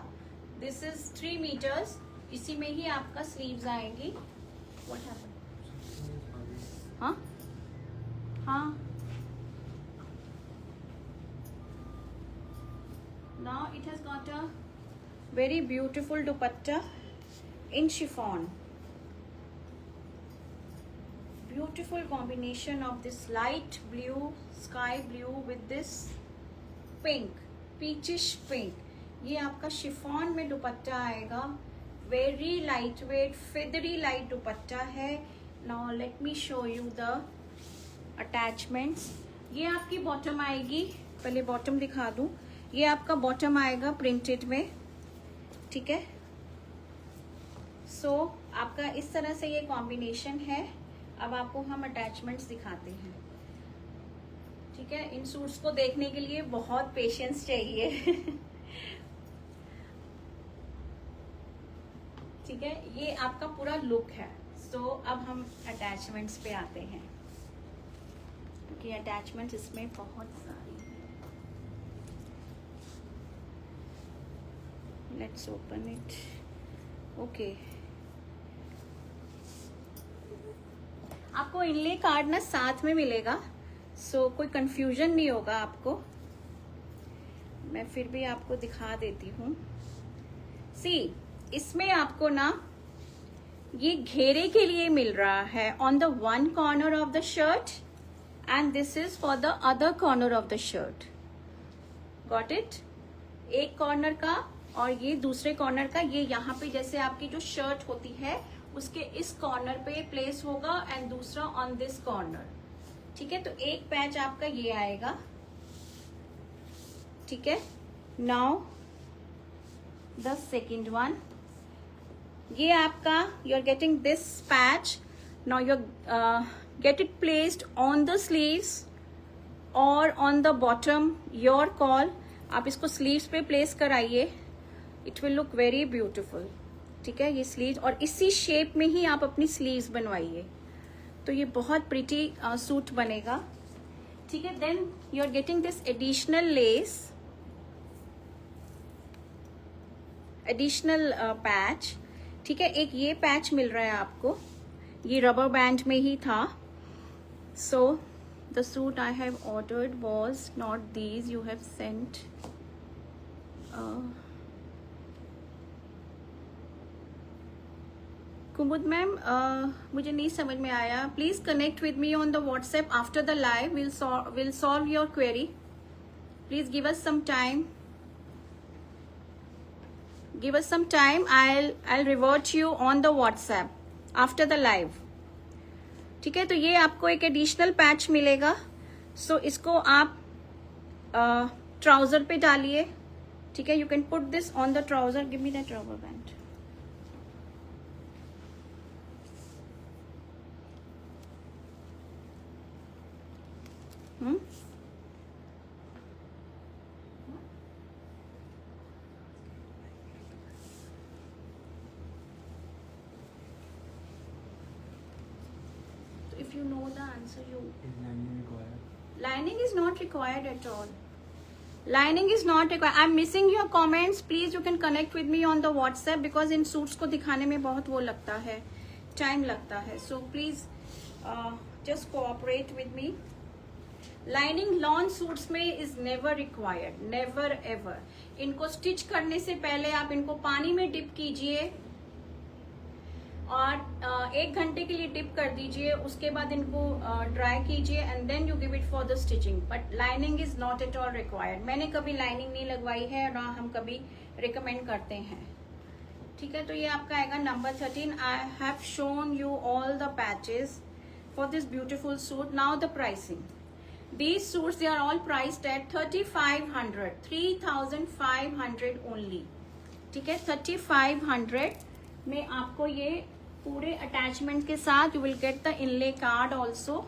दिस इज 3 मीटर्स, इसी में ही आपका स्लीव्स आएंगी। What happened? हाँ हाँ, now it has got a very beautiful dupatta in chiffon. Beautiful combination of this light blue, sky blue with this pink, peachish pink. ये आपका शिफॉन में दुपट्टा आएगा, very lightweight, feathery light दुपट्टा है। Now let me show you the attachments. ये आपकी बॉटम आएगी, पहले बॉटम दिखा दूं। ये आपका बॉटम आएगा प्रिंटेड में, ठीक है। सो आपका इस तरह से ये कॉम्बिनेशन है। अब आपको हम अटैचमेंट्स दिखाते हैं, ठीक है। इन सूट्स को देखने के लिए बहुत पेशेंस चाहिए ठीक है। ये आपका पूरा लुक है। सो अब हम अटैचमेंट्स पे आते हैं, क्योंकि अटैचमेंट्स इसमें बहुत सारी हैं। Let's open it. ओके, आपको इनले कार्ड ना साथ में मिलेगा, सो कोई कंफ्यूजन नहीं होगा आपको। मैं फिर भी आपको दिखा देती हूँ। सी, इसमें आपको ना ये घेरे के लिए मिल रहा है on the one corner of the shirt, and this is for the other corner of the shirt. Got it? एक कॉर्नर का और ये दूसरे कॉर्नर का, ये यहाँ पे जैसे आपकी जो शर्ट होती है उसके इस कॉर्नर पे प्लेस होगा एंड दूसरा ऑन दिस कॉर्नर. ठीक है, तो एक पैच आपका ये आएगा. ठीक है, नाउ द सेकेंड वन, ये आपका you are getting this patch. Now you get it placed on the sleeves or on the bottom, your call. आप इसको sleeves पे place कराइए, it will look very beautiful. ठीक है, ये sleeves और इसी shape में ही आप अपनी sleeves बनवाइए, तो ये बहुत pretty सूट बनेगा. ठीक है, then you are getting this additional lace, additional patch. ठीक है, एक ये पैच मिल रहा है आपको, ये रबर बैंड में ही था. So the suit I have ordered was not these you have sent. Kumud ma'am, मुझे नहीं समझ में आया. Please connect with me on the WhatsApp after the live. Will solve your query. Please give us some time. Give us some time. I'll revert you on the WhatsApp after the live. ठीक है, तो ये आपको एक एडिशनल पैच मिलेगा. सो इसको आप ट्राउजर पे डालिए. ठीक है, you can put this on the trouser. Give me that rubber band. If you know the answer, you. Is lining required? Lining is not required at all. Lining is not required. I'm missing your comments. Please, you can connect with me on the WhatsApp because in suits को दिखाने में बहुत वो लगता है, time लगता है. So please, just cooperate with me. Lining lawn suits में is never required, never ever. इनको stitch करने से पहले आप इनको पानी में dip कीजिए और 1 घंटे के लिए डिप कर दीजिए. उसके बाद इनको ड्राई कीजिए and then you give it for the stitching. But lining is not at all required. मैंने कभी लाइनिंग नहीं लगवाई है, ना हम कभी रिकमेंड करते हैं. ठीक है, तो ये आपका आएगा number 13. I have shown you all the patches for this beautiful suit. Now the pricing. These suits they are all priced at 3500, 3500 only. ठीक है, 3500 में आपको ये पूरे अटैचमेंट के साथ you will get the inlay card also.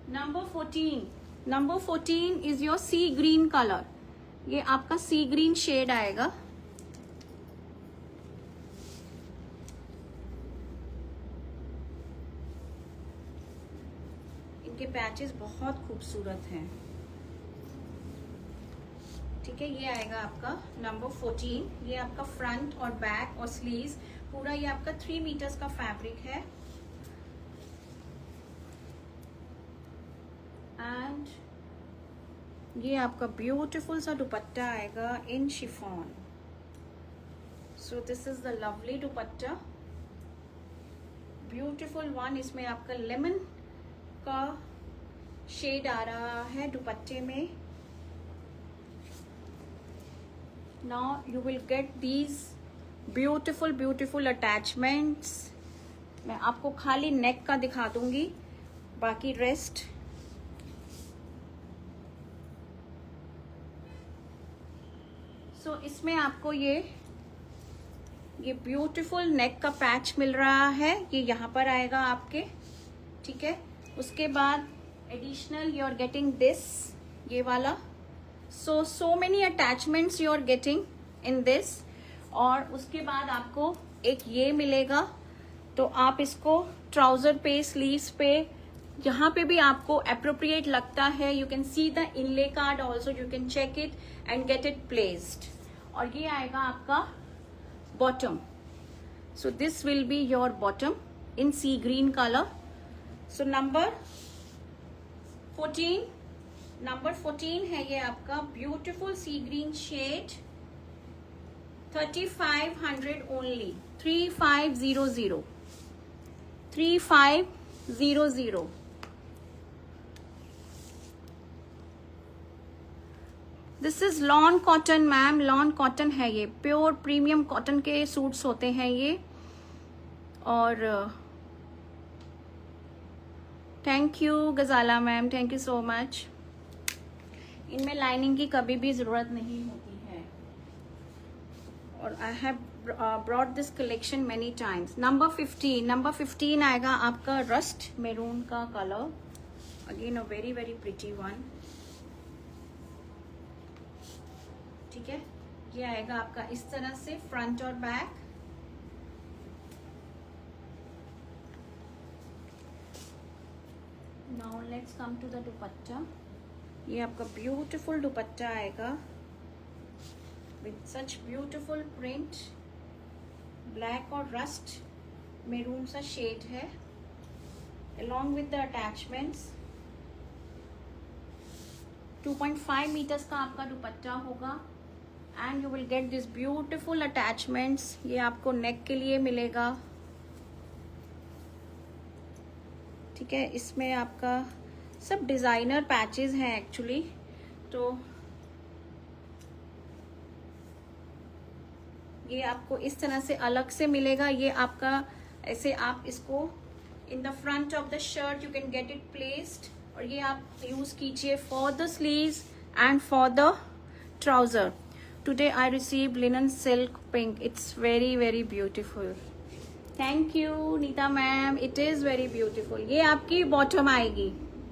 Number 14 is your sea green colour. ये आपका सी ग्रीन शेड आएगा. इनके पैचेस बहुत खूबसूरत हैं. ठीक है, ये आएगा आपका नंबर 14. ये आपका फ्रंट और बैक और स्लीव्स पूरा ये आपका 3 मीटर्स का फैब्रिक है. एंड ये आपका ब्यूटीफुल सा दुपट्टा आएगा in chiffon. So this is the lovely dupatta, beautiful one. इसमें आपका लेमन का शेड आ रहा है दुपट्टे में. Now you will get these beautiful attachments. मैं आपको खाली नेक का दिखा दूंगी, बाकी रेस्ट. सो इसमें आपको ये ब्यूटीफुल नेक का पैच मिल रहा है. ये यहाँ पर आएगा आपके. ठीक है, उसके बाद additional you are getting this, ये वाला. so many attachments you are getting in this. और उसके बाद आपको एक ये मिलेगा, तो आप इसको ट्राउजर पे, स्लीव्स पे, जहां पे भी आपको अप्रोप्रिएट लगता है, you can see the inlay card also. You can check it and get it placed. और ये आएगा आपका bottom. So this will be your bottom in sea green colour. So number 14 है ये आपका beautiful sea green shade. 3500 only, 3500. 3500। This is lawn cotton ma'am, lawn cotton है ये, प्योर प्रीमियम कॉटन के सूट्स होते हैं ये। और thank you Ghazala ma'am, thank you so much. इनमें लाइनिंग की कभी भी जरूरत नहीं होती है। और I have brought this collection many times. Number 15 आएगा आपका रस्ट मेरून का colour, again a very very pretty one. ठीक है, ये आएगा आपका इस तरह से फ्रंट और back. Now let's come to the dupatta. ये आपका ब्यूटीफुल दुपट्टा आएगा with such beautiful print, black और रस्ट मेरून सा शेड है, along with the attachments। 2.5 metres का आपका दुपट्टा होगा and you will get this beautiful attachments. ये आपको नेक के लिए मिलेगा। ठीक है, इसमें आपका सब डिजाइनर पैचेस हैं एक्चुअली, तो ये आपको इस तरह से अलग से मिलेगा। ये आपका ऐसे आप इसको in the front of the shirt you can get it placed, और ये आप यूज कीजिए for the sleeves and for the trouser. Today I receive linen silk pink, it's very very beautiful. Thank you Nita ma'am, it is very beautiful. ये आपकी बॉटम आएगी,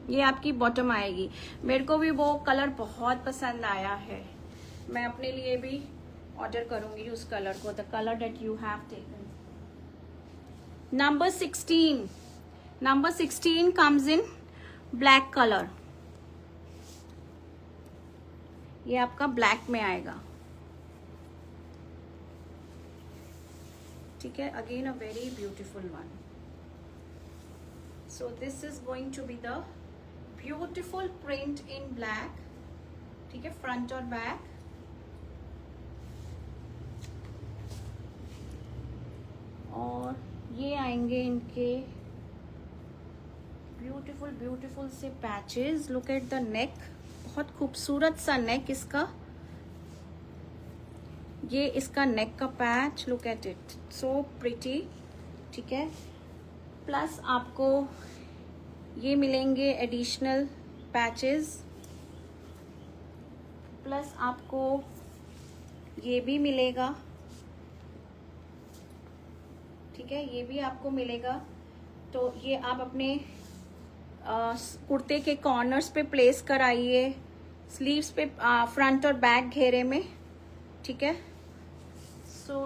ये आपकी बॉटम आएगी। मेरे को भी वो कलर बहुत पसंद आया है, मैं अपने लिए भी ऑर्डर करूंगी उस कलर को, the colour that you have taken. Number 16 comes in black colour. ये आपका ब्लैक में आएगा। ठीक है, again a very beautiful one. So this is going to be the beautiful print in black. ठीक है, फ्रंट और बैक। और ये आएंगे इनके ब्यूटीफुल ब्यूटीफुल से patches. Look at the neck, बहुत खूबसूरत सा नेक इसका। ये इसका नेक का patch, look at it, so pretty. ठीक है, प्लस आपको ये मिलेंगे एडिशनल पैचेस, प्लस आपको ये भी मिलेगा। ठीक है, ये भी आपको मिलेगा। तो ये आप अपने कुर्ते के कॉर्नर्स पे प्लेस कराइए, स्लीव्स पे, फ्रंट और बैक घेरे में। ठीक है, सो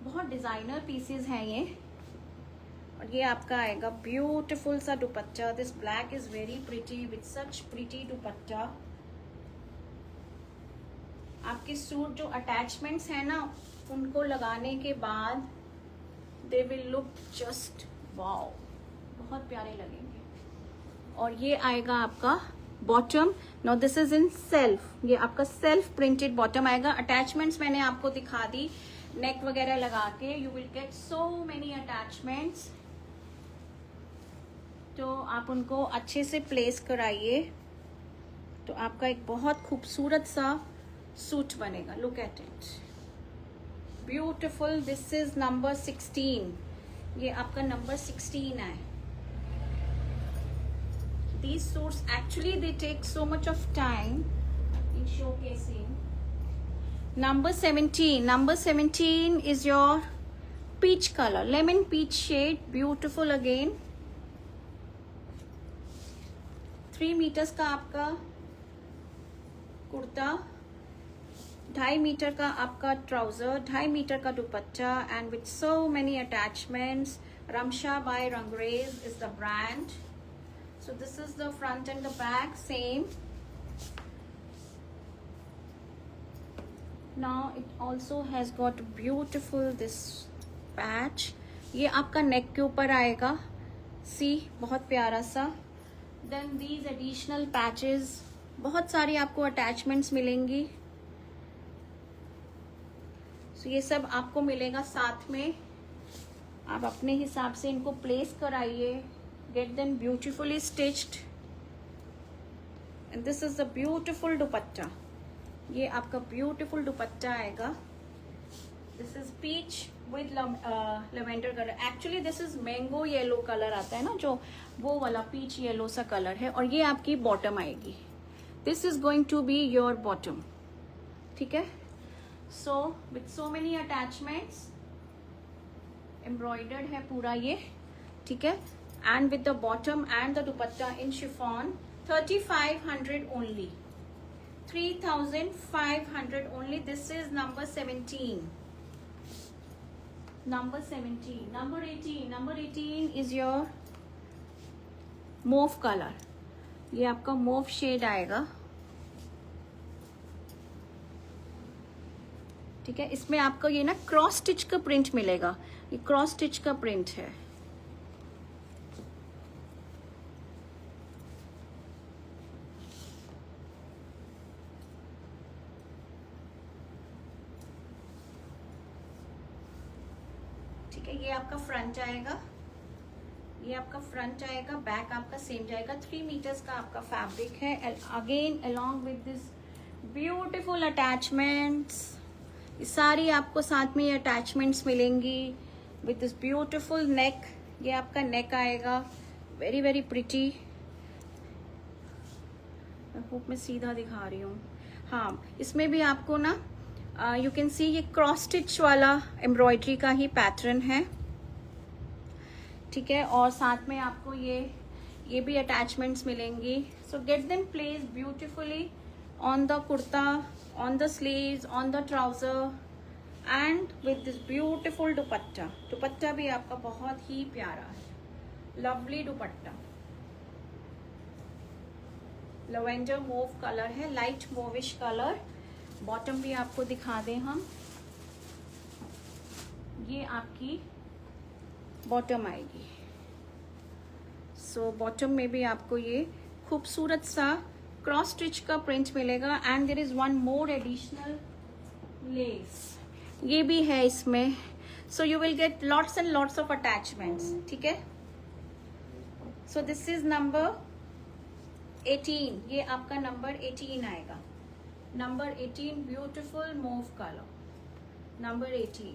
बहुत डिजाइनर पीसेस हैं ये। और ये आपका आएगा ब्यूटीफुल सा दुपट्टा। This black is very pretty with such pretty दुपट्टा। आपके सूट जो अटैचमेंट्स हैं ना, उनको लगाने के बाद they will look just wow, बहुत प्यारे लगेंगे। और ये आएगा आपका bottom. Now this is in self, ये आपका सेल्फ प्रिंटेड बॉटम आएगा। अटैचमेंट्स मैंने आपको दिखा दी, नेक वगैरह लगा के। You will get so many attachments, तो आप उनको अच्छे से प्लेस कराइए, तो आपका एक बहुत खूबसूरत सा सूट बनेगा। Look at it, beautiful. This is number 16, ये आपका नंबर 16 है। These suits actually they take so much of time in showcasing. Number 17 is your peach color, lemon peach shade, beautiful again। 3 metres का आपका कुर्ता, 2.5 मीटर का आपका ट्राउजर, 2.5 मीटर का दुपट्टा, and with so many attachments. Ramsha by Rangrez is the brand। So this is the front and the back, same। Now it also has got beautiful this patch। ये आपका नेक के ऊपर आएगा, सी, बहुत प्यारा सा। Then these additional patches, बहुत सारी आपको अटैचमेंट्स मिलेंगी। So ये सब आपको मिलेगा साथ में। आप अपने हिसाब से इनको प्लेस कराइए. Get them beautifully stitched. And this is the beautiful dupatta. ये आपका ब्यूटिफुल दुपट्टा आएगा. This is peach with lavender colour. Actually this is mango yellow colour आता है ना, जो वो वाला पीच येलो सा कलर है. और ये आपकी बॉटम आएगी. This is going to be your bottom. ठीक है. So with so many attachments, embroidered है पूरा ये. ठीक है. And with the bottom and the dupatta in chiffon. 3500 only. 3500 only. This is number 17. Number 17. Number 18. Number 18 is your mauve color. ये आपका mauve shade आएगा. ठीक है. इसमें आपका ये ना क्रॉस स्टिच का प्रिंट मिलेगा. ये क्रॉस स्टिच का प्रिंट है. ये आपका फ्रंट आएगा. ये आपका फ्रंट आएगा. बैक आपका सेम जाएगा. 3 मीटर्स का आपका फैब्रिक है. Again along with this beautiful attachments. ये सारी आपको साथ में ये अटैचमेंट्स मिलेंगी विद दिस ब्यूटीफुल नेक. ये आपका नेक आएगा. Very very pretty. I hope मैं सीधा दिखा रही हूँ. हाँ, इसमें भी आपको ना यू कैन सी ये क्रॉस स्टिच वाला एम्ब्रॉयडरी का ही पैटर्न है. ठीक है. और साथ में आपको ये भी अटैचमेंट्स मिलेंगी. So get them place beautifully on the kurta, on the sleeves, on the trouser and with this beautiful dupatta. Dupatta भी आपका बहुत ही प्यारा है. Lovely dupatta. Lavender mauve colour है. Light mauvish colour. बॉटम भी आपको दिखा दें हम. ये आपकी बॉटम आएगी. सो बॉटम में भी आपको ये खूबसूरत सा क्रॉस स्टिच का प्रिंट मिलेगा. And there is one more additional lace. ये भी है इसमें. So you will get lots and lots of attachments. ठीक है. So this is number 18. ये आपका नंबर 18 आएगा. Number 18, beautiful mauve color. Number 18.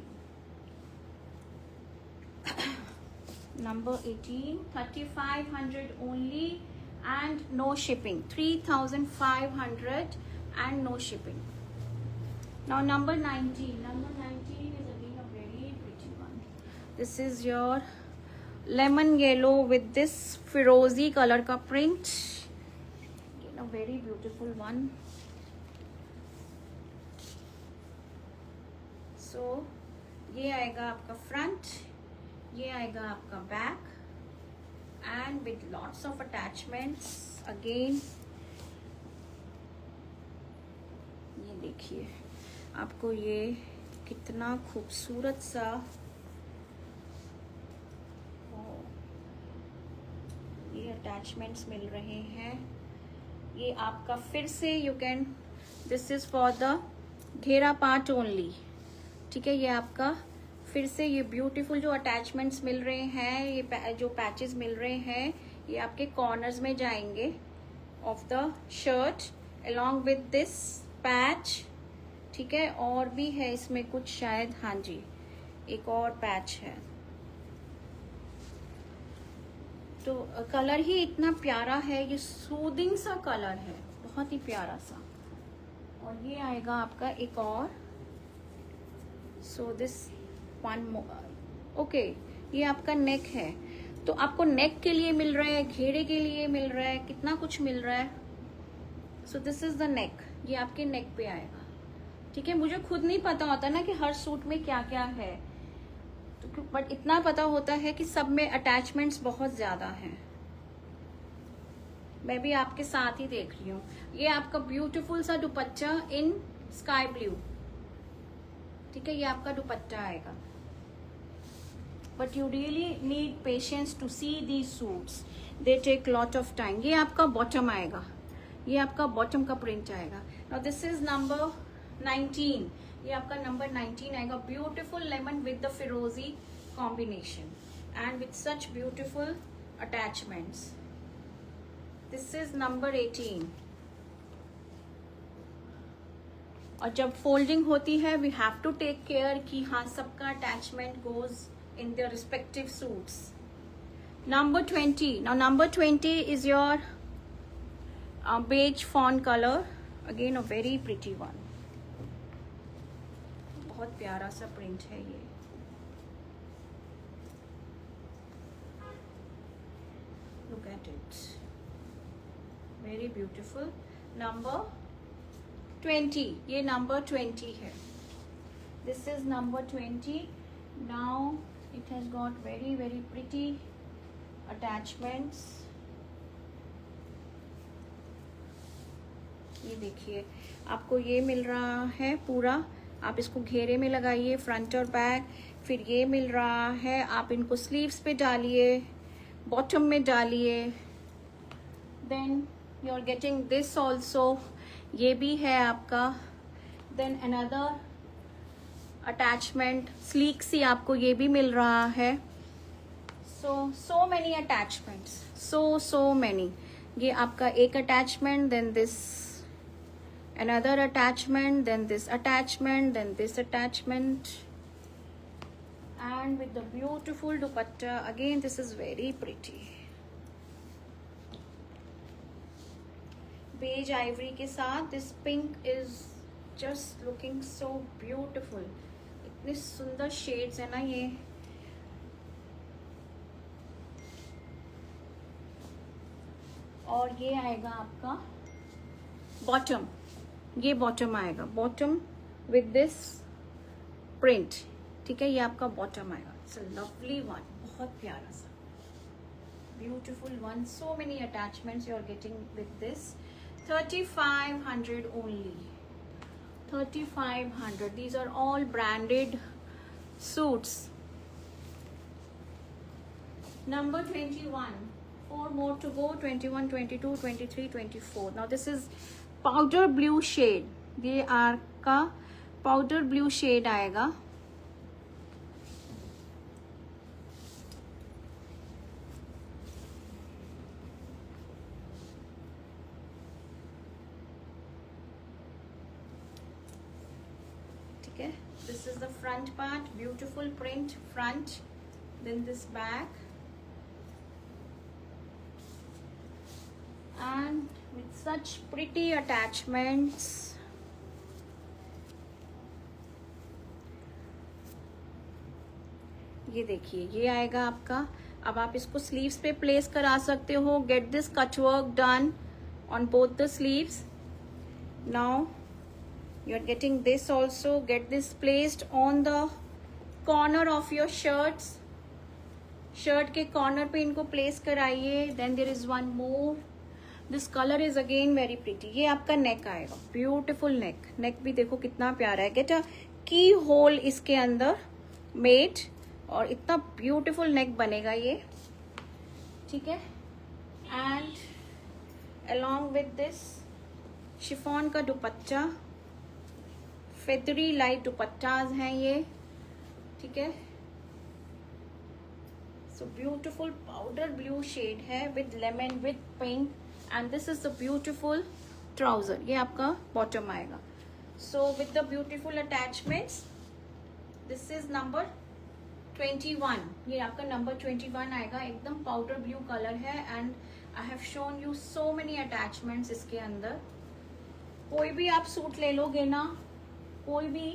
Number 18, 3500 only and no shipping. 3500 and no shipping. Now number 19. Number 19 is again a very pretty one. This is your lemon yellow with this firozi color ka print. Again a very beautiful one. सो ये आएगा आपका फ्रंट. ये आएगा आपका back and with lots of attachments. Again ये देखिए आपको ये कितना खूबसूरत सा ये अटैचमेंट्स मिल रहे हैं. ये आपका फिर से you can, this is for the घेरा पार्ट ओनली. ठीक है. ये आपका फिर से ये ब्यूटीफुल जो अटैचमेंट्स मिल रहे हैं, ये जो पैचेस मिल रहे हैं, ये आपके कॉर्नर्स में जाएंगे of the shirt along with this patch. ठीक है. और भी है इसमें कुछ शायद. हाँ जी, एक और पैच है. तो कलर ही इतना प्यारा है. ये सूदिंग सा कलर है, बहुत ही प्यारा सा. और ये आएगा आपका एक और. So this one. ओके. ये आपका नेक है. तो आपको नेक के लिए मिल रहा है, घेरे के लिए मिल रहा है, कितना कुछ मिल रहा है. So this is the neck. ये आपके नेक पे आएगा. ठीक है. मुझे खुद नहीं पता होता ना कि हर सूट में क्या क्या है, तो बट इतना पता होता है कि सब में अटैचमेंट्स बहुत ज्यादा हैं. मैं भी आपके साथ ही देख रही हूँ. ये आपका ब्यूटीफुल सा दुपट्टा इन स्काई ब्लू. ठीक है. ये आपका दुपट्टा आएगा. But you really need patience to see these suits. They take lot of time. ये आपका बॉटम आएगा. ये आपका बॉटम का प्रिंट आएगा. Now this is number 19. ये आपका नंबर 19 आएगा. ब्यूटीफुल लेमन विद द फिरोजी combination and with such beautiful attachments. This is number 18. और जब फोल्डिंग होती है we have to take care कि हाँ सबका attachment goes in the respective suits. Number 20. Now number 20 is your beige fawn color. Again a very pretty one. बहुत प्यारा सा प्रिंट है ये. Look at it. Very beautiful. Number 20. ये number 20 है. This is number 20. Now it has got very very pretty attachments. ये देखिए आपको ये मिल रहा है पूरा. आप इसको घेरे में लगाइए फ्रंट और बैक. फिर ये मिल रहा है आप इनको स्लीव्स पे डालिए, बॉटम में डालिए. Then you are getting this also. ये भी है आपका. Then another attachment sleek sea आपको ये भी मिल रहा है. So many attachments, so many. ये आपका एक attachment, then this another attachment, then this attachment, then this attachment, and with the beautiful dupatta. Again this is very pretty. Beige ivory के साथ this pink is just looking so beautiful. इतने सुंदर shades है ना ये. और ये आएगा आपका बॉटम. ये बॉटम आएगा, बॉटम विद दिस प्रिंट. ठीक है, ये आपका बॉटम आएगा. इट्स अ लवली वन, बहुत प्यारा सा beautiful one. So many attachments you are getting with this. 3500 only. 3500. These are all branded suits. Number 21. 4 more to go. 21, 22, 23, 24. Now this is powder blue shade. ये आपका पाउडर ब्लू शेड आएगा. ठीक है, this is the front part. Beautiful print front. Then this back and with such pretty attachments. ये देखिए ये आएगा आपका. अब आप इसको स्लीव्स पे प्लेस करा सकते हो. Get this cut work done on both the sleeves. Now you are getting this also. Get this placed on the corner of your shirts. Shirt के कॉर्नर पे इनको प्लेस कराइए. Then there is one more. This colour is again very pretty. ये आपका नेक आएगा, ब्यूटिफुल नेक. नेक भी देखो कितना प्यारा है. गेट अ की होल इसके अंदर मेड और इतना ब्यूटिफुल नेक बनेगा ये. ठीक है, and along with this chiffon का दुपट्टा. फेदरी लाइट दुपट्टाज हैं ये. ठीक है, so beautiful powder blue shade है with lemon with pink. And this is the beautiful trouser. ये आपका bottom आएगा. So with the beautiful attachments, this is number 21. ये आपका number 21 आएगा. एकदम powder blue color है and I have shown you so many attachments इसके अंदर. कोई भी आप सूट ले लोगे ना, कोई भी,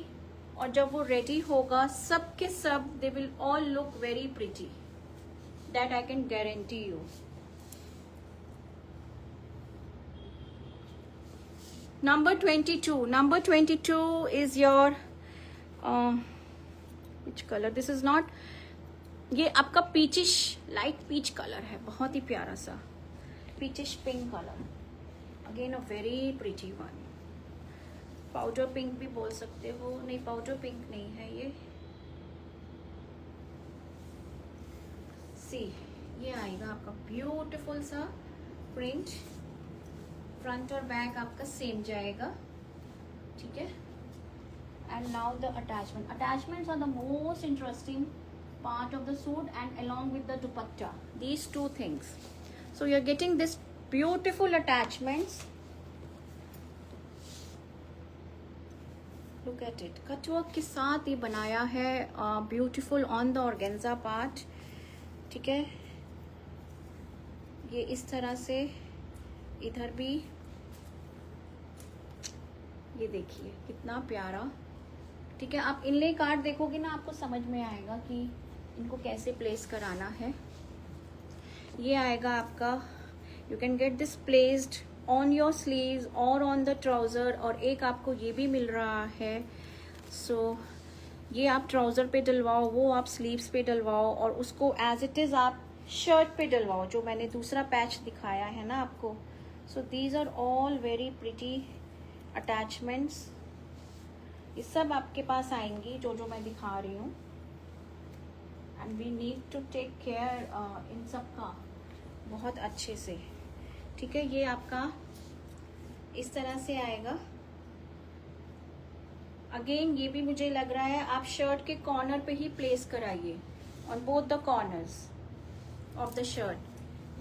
और जब वो ready होगा सब के सब they will all look very pretty. That I can guarantee you. Number 22. Number 22 is your which color? This is not. ये आपका पीचिश लाइट पीच कलर है. बहुत ही प्यारा सा peachish pink colour. Again a very pretty one. Powder pink भी बोल सकते हो. नहीं, पाउडर पिंक नहीं है ये. सी, ये आएगा आपका ब्यूटिफुल सा प्रिंट. फ्रंट और बैक आपका सेम जाएगा. ठीक है, and now the attachment. Attachments are the most interesting part of the suit and along with the dupatta, these two things. So you're getting this beautiful attachments. Look at it, cutwork के साथ ये बनाया है, beautiful on the organza part. ठीक है, ये इस तरह से इधर भी, ये देखिए कितना प्यारा. ठीक है, आप इनले कार्ड देखोगे ना, आपको समझ में आएगा कि इनको कैसे प्लेस कराना है. ये आएगा आपका, you can get this placed on your sleeves और ऑन द ट्राउज़र, और एक आपको ये भी मिल रहा है. सो ये आप ट्राउज़र पे डलवाओ, वो आप स्लीव्स पे डलवाओ, और उसको एज इट इज़ आप शर्ट पे डलवाओ, जो मैंने दूसरा पैच दिखाया है ना आपको. So these are all very pretty attachments. ये सब आपके पास आएंगी जो मैं दिखा रही हूँ. And we need to take care इन सब का बहुत अच्छे से. ठीक है, ये आपका इस तरह से आएगा. अगेन ये भी मुझे लग रहा है आप शर्ट के कॉर्नर पे ही प्लेस कराइए, on both the corners of the shirt.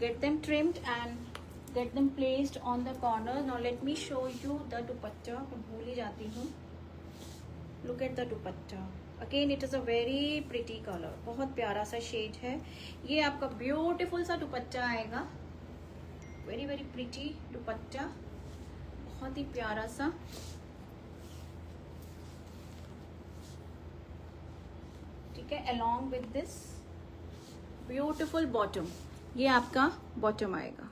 Get them trimmed and get them placed on the corner. Now let me show you the दुपट्टा. मैं भूल ही जाती हूँ. Look at the dupatta. Again it is a very pretty colour, बहुत प्यारा सा शेड है. ये आपका ब्यूटीफुल सा दुपट्टा आएगा, वेरी वेरी प्रिटी दुपट्टा, बहुत ही प्यारा सा. ठीक है, along with this beautiful bottom, ये आपका बॉटम आएगा.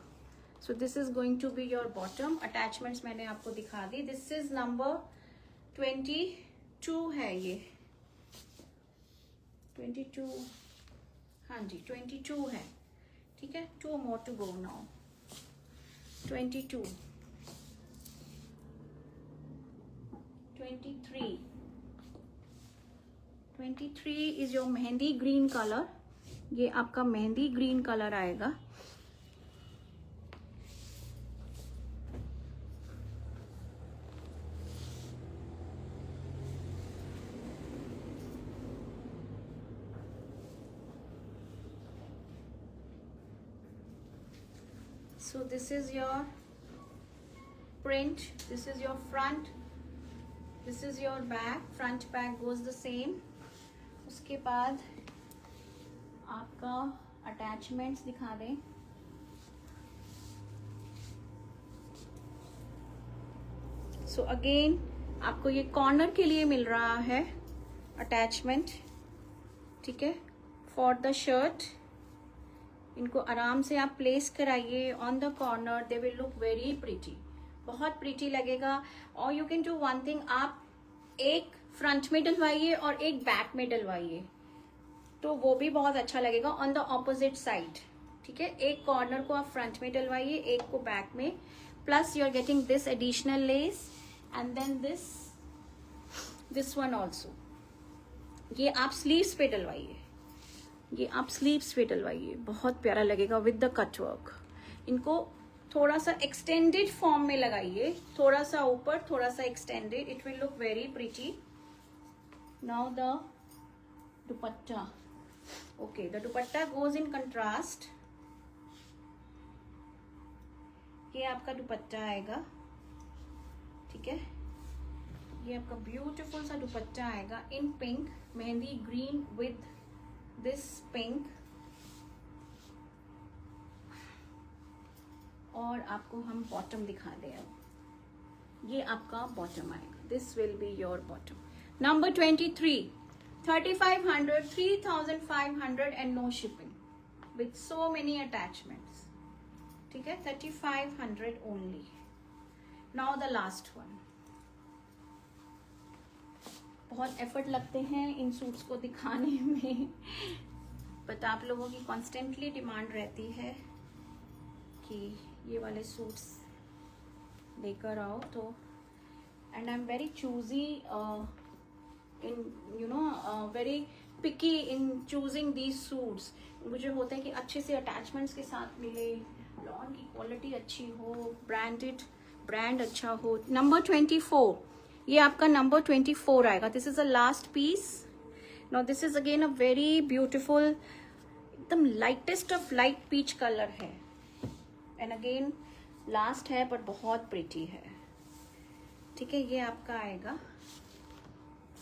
So this is going to be your bottom. Attachments मैंने आपको दिखा दी. This is number 22 है ये, 22, हाँ जी 22 है. ठीक है, 2 more to go now. 22, 23, 23 is your mehndi green colour. ये आपका मेहंदी ग्रीन कलर आएगा. So this is your print, this is your front, this is your back. Front back goes the same. उसके बाद आपका अटैचमेंट्स दिखा दें. सो अगेन आपको ये कॉर्नर के लिए मिल रहा है अटैचमेंट. ठीक है, फॉर द शर्ट. इनको आराम से आप प्लेस कराइए on the corner. They will look very pretty, बहुत प्रिटी लगेगा. और you can do one thing, आप एक फ्रंट में डलवाइए और एक बैक में डलवाइए, तो वो भी बहुत अच्छा लगेगा ऑन द ऑपोजिट साइड. ठीक है, एक कॉर्नर को आप फ्रंट में डलवाइए, एक को बैक में. Plus you are getting this additional lace and then this one also. ये आप स्लीव्स पे डलवाइए, ये आप स्लीव्स पे डलवाइए, बहुत प्यारा लगेगा विद द कट वर्क. इनको थोड़ा सा एक्सटेंडेड फॉर्म में लगाइए, थोड़ा सा ऊपर, थोड़ा सा extended. It will look very pretty. Now the dupatta. Okay, the dupatta goes in contrast. ये आपका दुपट्टा आएगा. ठीक है, ये आपका ब्यूटीफुल सा दुपट्टा आएगा in pink, mehndi green with this pink. और आपको हम बॉटम दिखा दें. अब ये आपका बॉटम आएगा. This will be your bottom. Number 23, 3500, 3500 and no shipping with so many attachments. ठीक है, 3500 only. Now the last one. बहुत एफर्ट लगते हैं इन सूट्स को दिखाने में, बट आप लोगों की कॉन्स्टेंटली डिमांड रहती है कि ये वाले सूट्स लेकर आओ. तो and I am very choosy in you know very picky in choosing these suits. मुझे होता है कि अच्छे से अटैचमेंट्स के साथ मिले, लॉन की क्वालिटी अच्छी हो, ब्रांड अच्छा हो. नंबर 24, ये आपका नंबर 24 आएगा. This is a last piece. Now this is again a very beautiful, एकदम lightest of light peach colour है, एंड अगेन लास्ट है पर बहुत प्रिटी है। ठीक है, ये आपका आएगा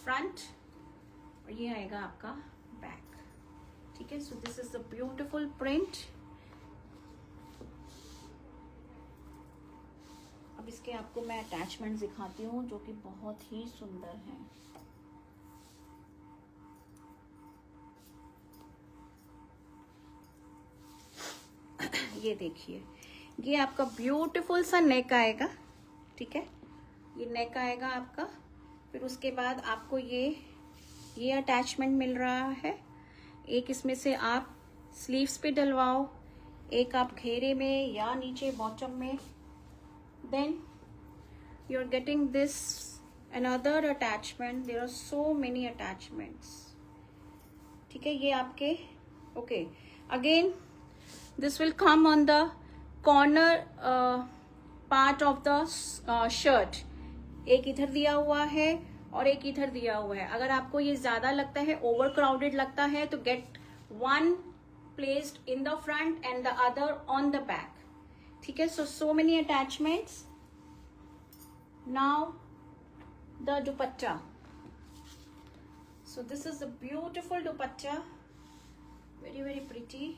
फ्रंट और ये आएगा आपका बैक। ठीक है, so this is the beautiful print. अब इसके आपको मैं अटैचमेंट दिखाती हूँ जो कि बहुत ही सुंदर हैं। ये देखिए, ये आपका ब्यूटीफुल सा नेक आएगा। ठीक है, ये नेक आएगा आपका। फिर उसके बाद आपको ये अटैचमेंट मिल रहा है। एक इसमें से आप स्लीव्स पे डलवाओ, एक आप घेरे में या नीचे बॉटम में, then you are getting this another attachment. There are so many attachments. ठीक है, ये आपके okay. Again this will come on the corner part of the shirt. एक इधर दिया हुआ है और एक इधर दिया हुआ है। अगर आपको ये ज्यादा लगता है, ओवर क्राउडेड लगता है, तो get one placed in the front and the other on the back. ठीक है, so many attachments. Now the dupatta. So this is a beautiful dupatta, very very pretty.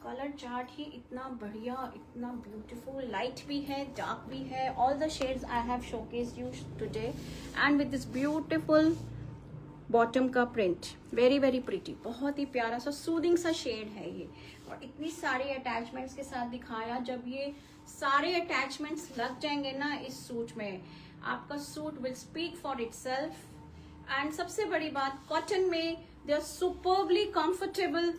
Colour chart ही इतना बढ़िया, इतना ब्यूटीफुल, लाइट भी है, डार्क भी है। All the shades I have showcased you today and with this beautiful bottom का प्रिंट, वेरी वेरी प्रिटी, बहुत ही प्यारा सा सूदिंग सा शेड है ये। और इतनी सारी अटैचमेंट्स के साथ दिखाया। जब ये सारे अटैचमेंट्स लग जाएंगे ना इस सूट में, आपका suit will speak for itself. And सबसे बड़ी बात, कॉटन में they are superbly comfortable,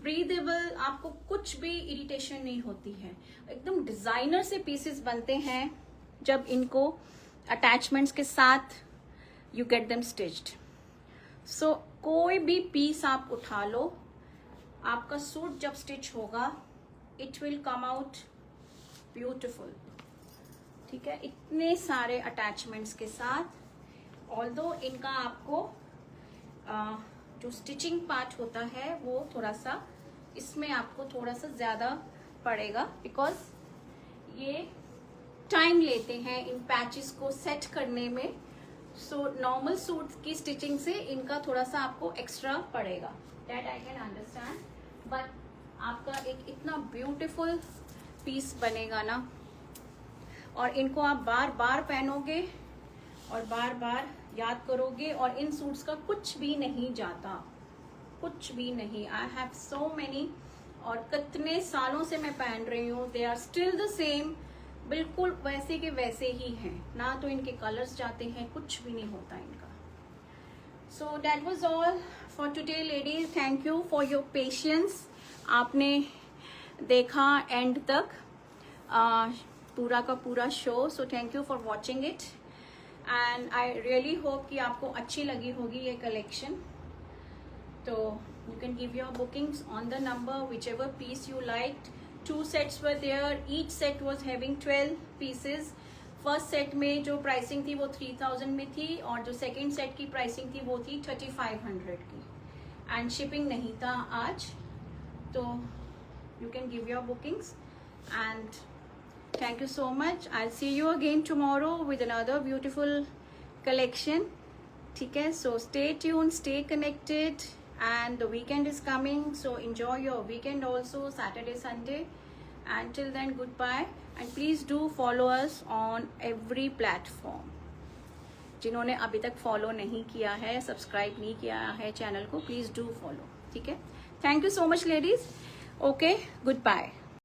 breathable, आपको कुछ भी इरिटेशन नहीं होती है। एकदम डिजाइनर से पीसेस बनते हैं जब इनको अटैचमेंट्स के साथ यू गेट देम स्टिच्ड। सो कोई भी पीस आप उठा लो, आपका सूट जब स्टिच होगा it will come out beautiful. ठीक है, इतने सारे अटैचमेंट्स के साथ। ऑल्दो इनका आपको जो स्टिचिंग पार्ट होता है वो थोड़ा सा इसमें आपको थोड़ा सा ज्यादा पड़ेगा, बिकॉज ये टाइम लेते हैं इन पैचेस को सेट करने में। सो नॉर्मल सूट की स्टिचिंग से इनका थोड़ा सा आपको एक्स्ट्रा पड़ेगा, that I can understand. But आपका एक इतना ब्यूटीफुल पीस बनेगा ना, और इनको आप बार बार पहनोगे और बार बार याद करोगे, और इन सूट्स का कुछ भी नहीं जाता, कुछ भी नहीं। आई हैव सो मेनी, और कितने सालों से मैं पहन रही हूँ, they are still the same, बिल्कुल वैसे के वैसे ही हैं ना। तो इनके कलर्स जाते हैं, कुछ भी नहीं होता इनका। So that was all for today ladies. Thank you for your patience. आपने देखा एंड तक पूरा का पूरा show, so thank you for watching it. And I really hope कि आपको अच्छी लगी होगी ये कलेक्शन। तो you can give your bookings on the number whichever piece you liked. 2 sets were there, each set was having 12 pieces. First set में जो प्राइसिंग थी वो 3000 में थी, और जो सेकेंड सेट की प्राइसिंग थी वो थी 3500 की, एंड शिपिंग नहीं था आज। तो you can give your bookings and thank you so much. I'll see you again tomorrow with another beautiful collection. ठीक है, so stay tuned, stay connected, and the weekend is coming, so enjoy your weekend also, Saturday, Sunday. Until then, goodbye, and please do follow us on every platform. जिन्होंने अभी तक फॉलो नहीं किया है, सब्सक्राइब नहीं किया है चैनल को, प्लीज डू फॉलो। ठीक है, thank you so much ladies. Okay, good bye.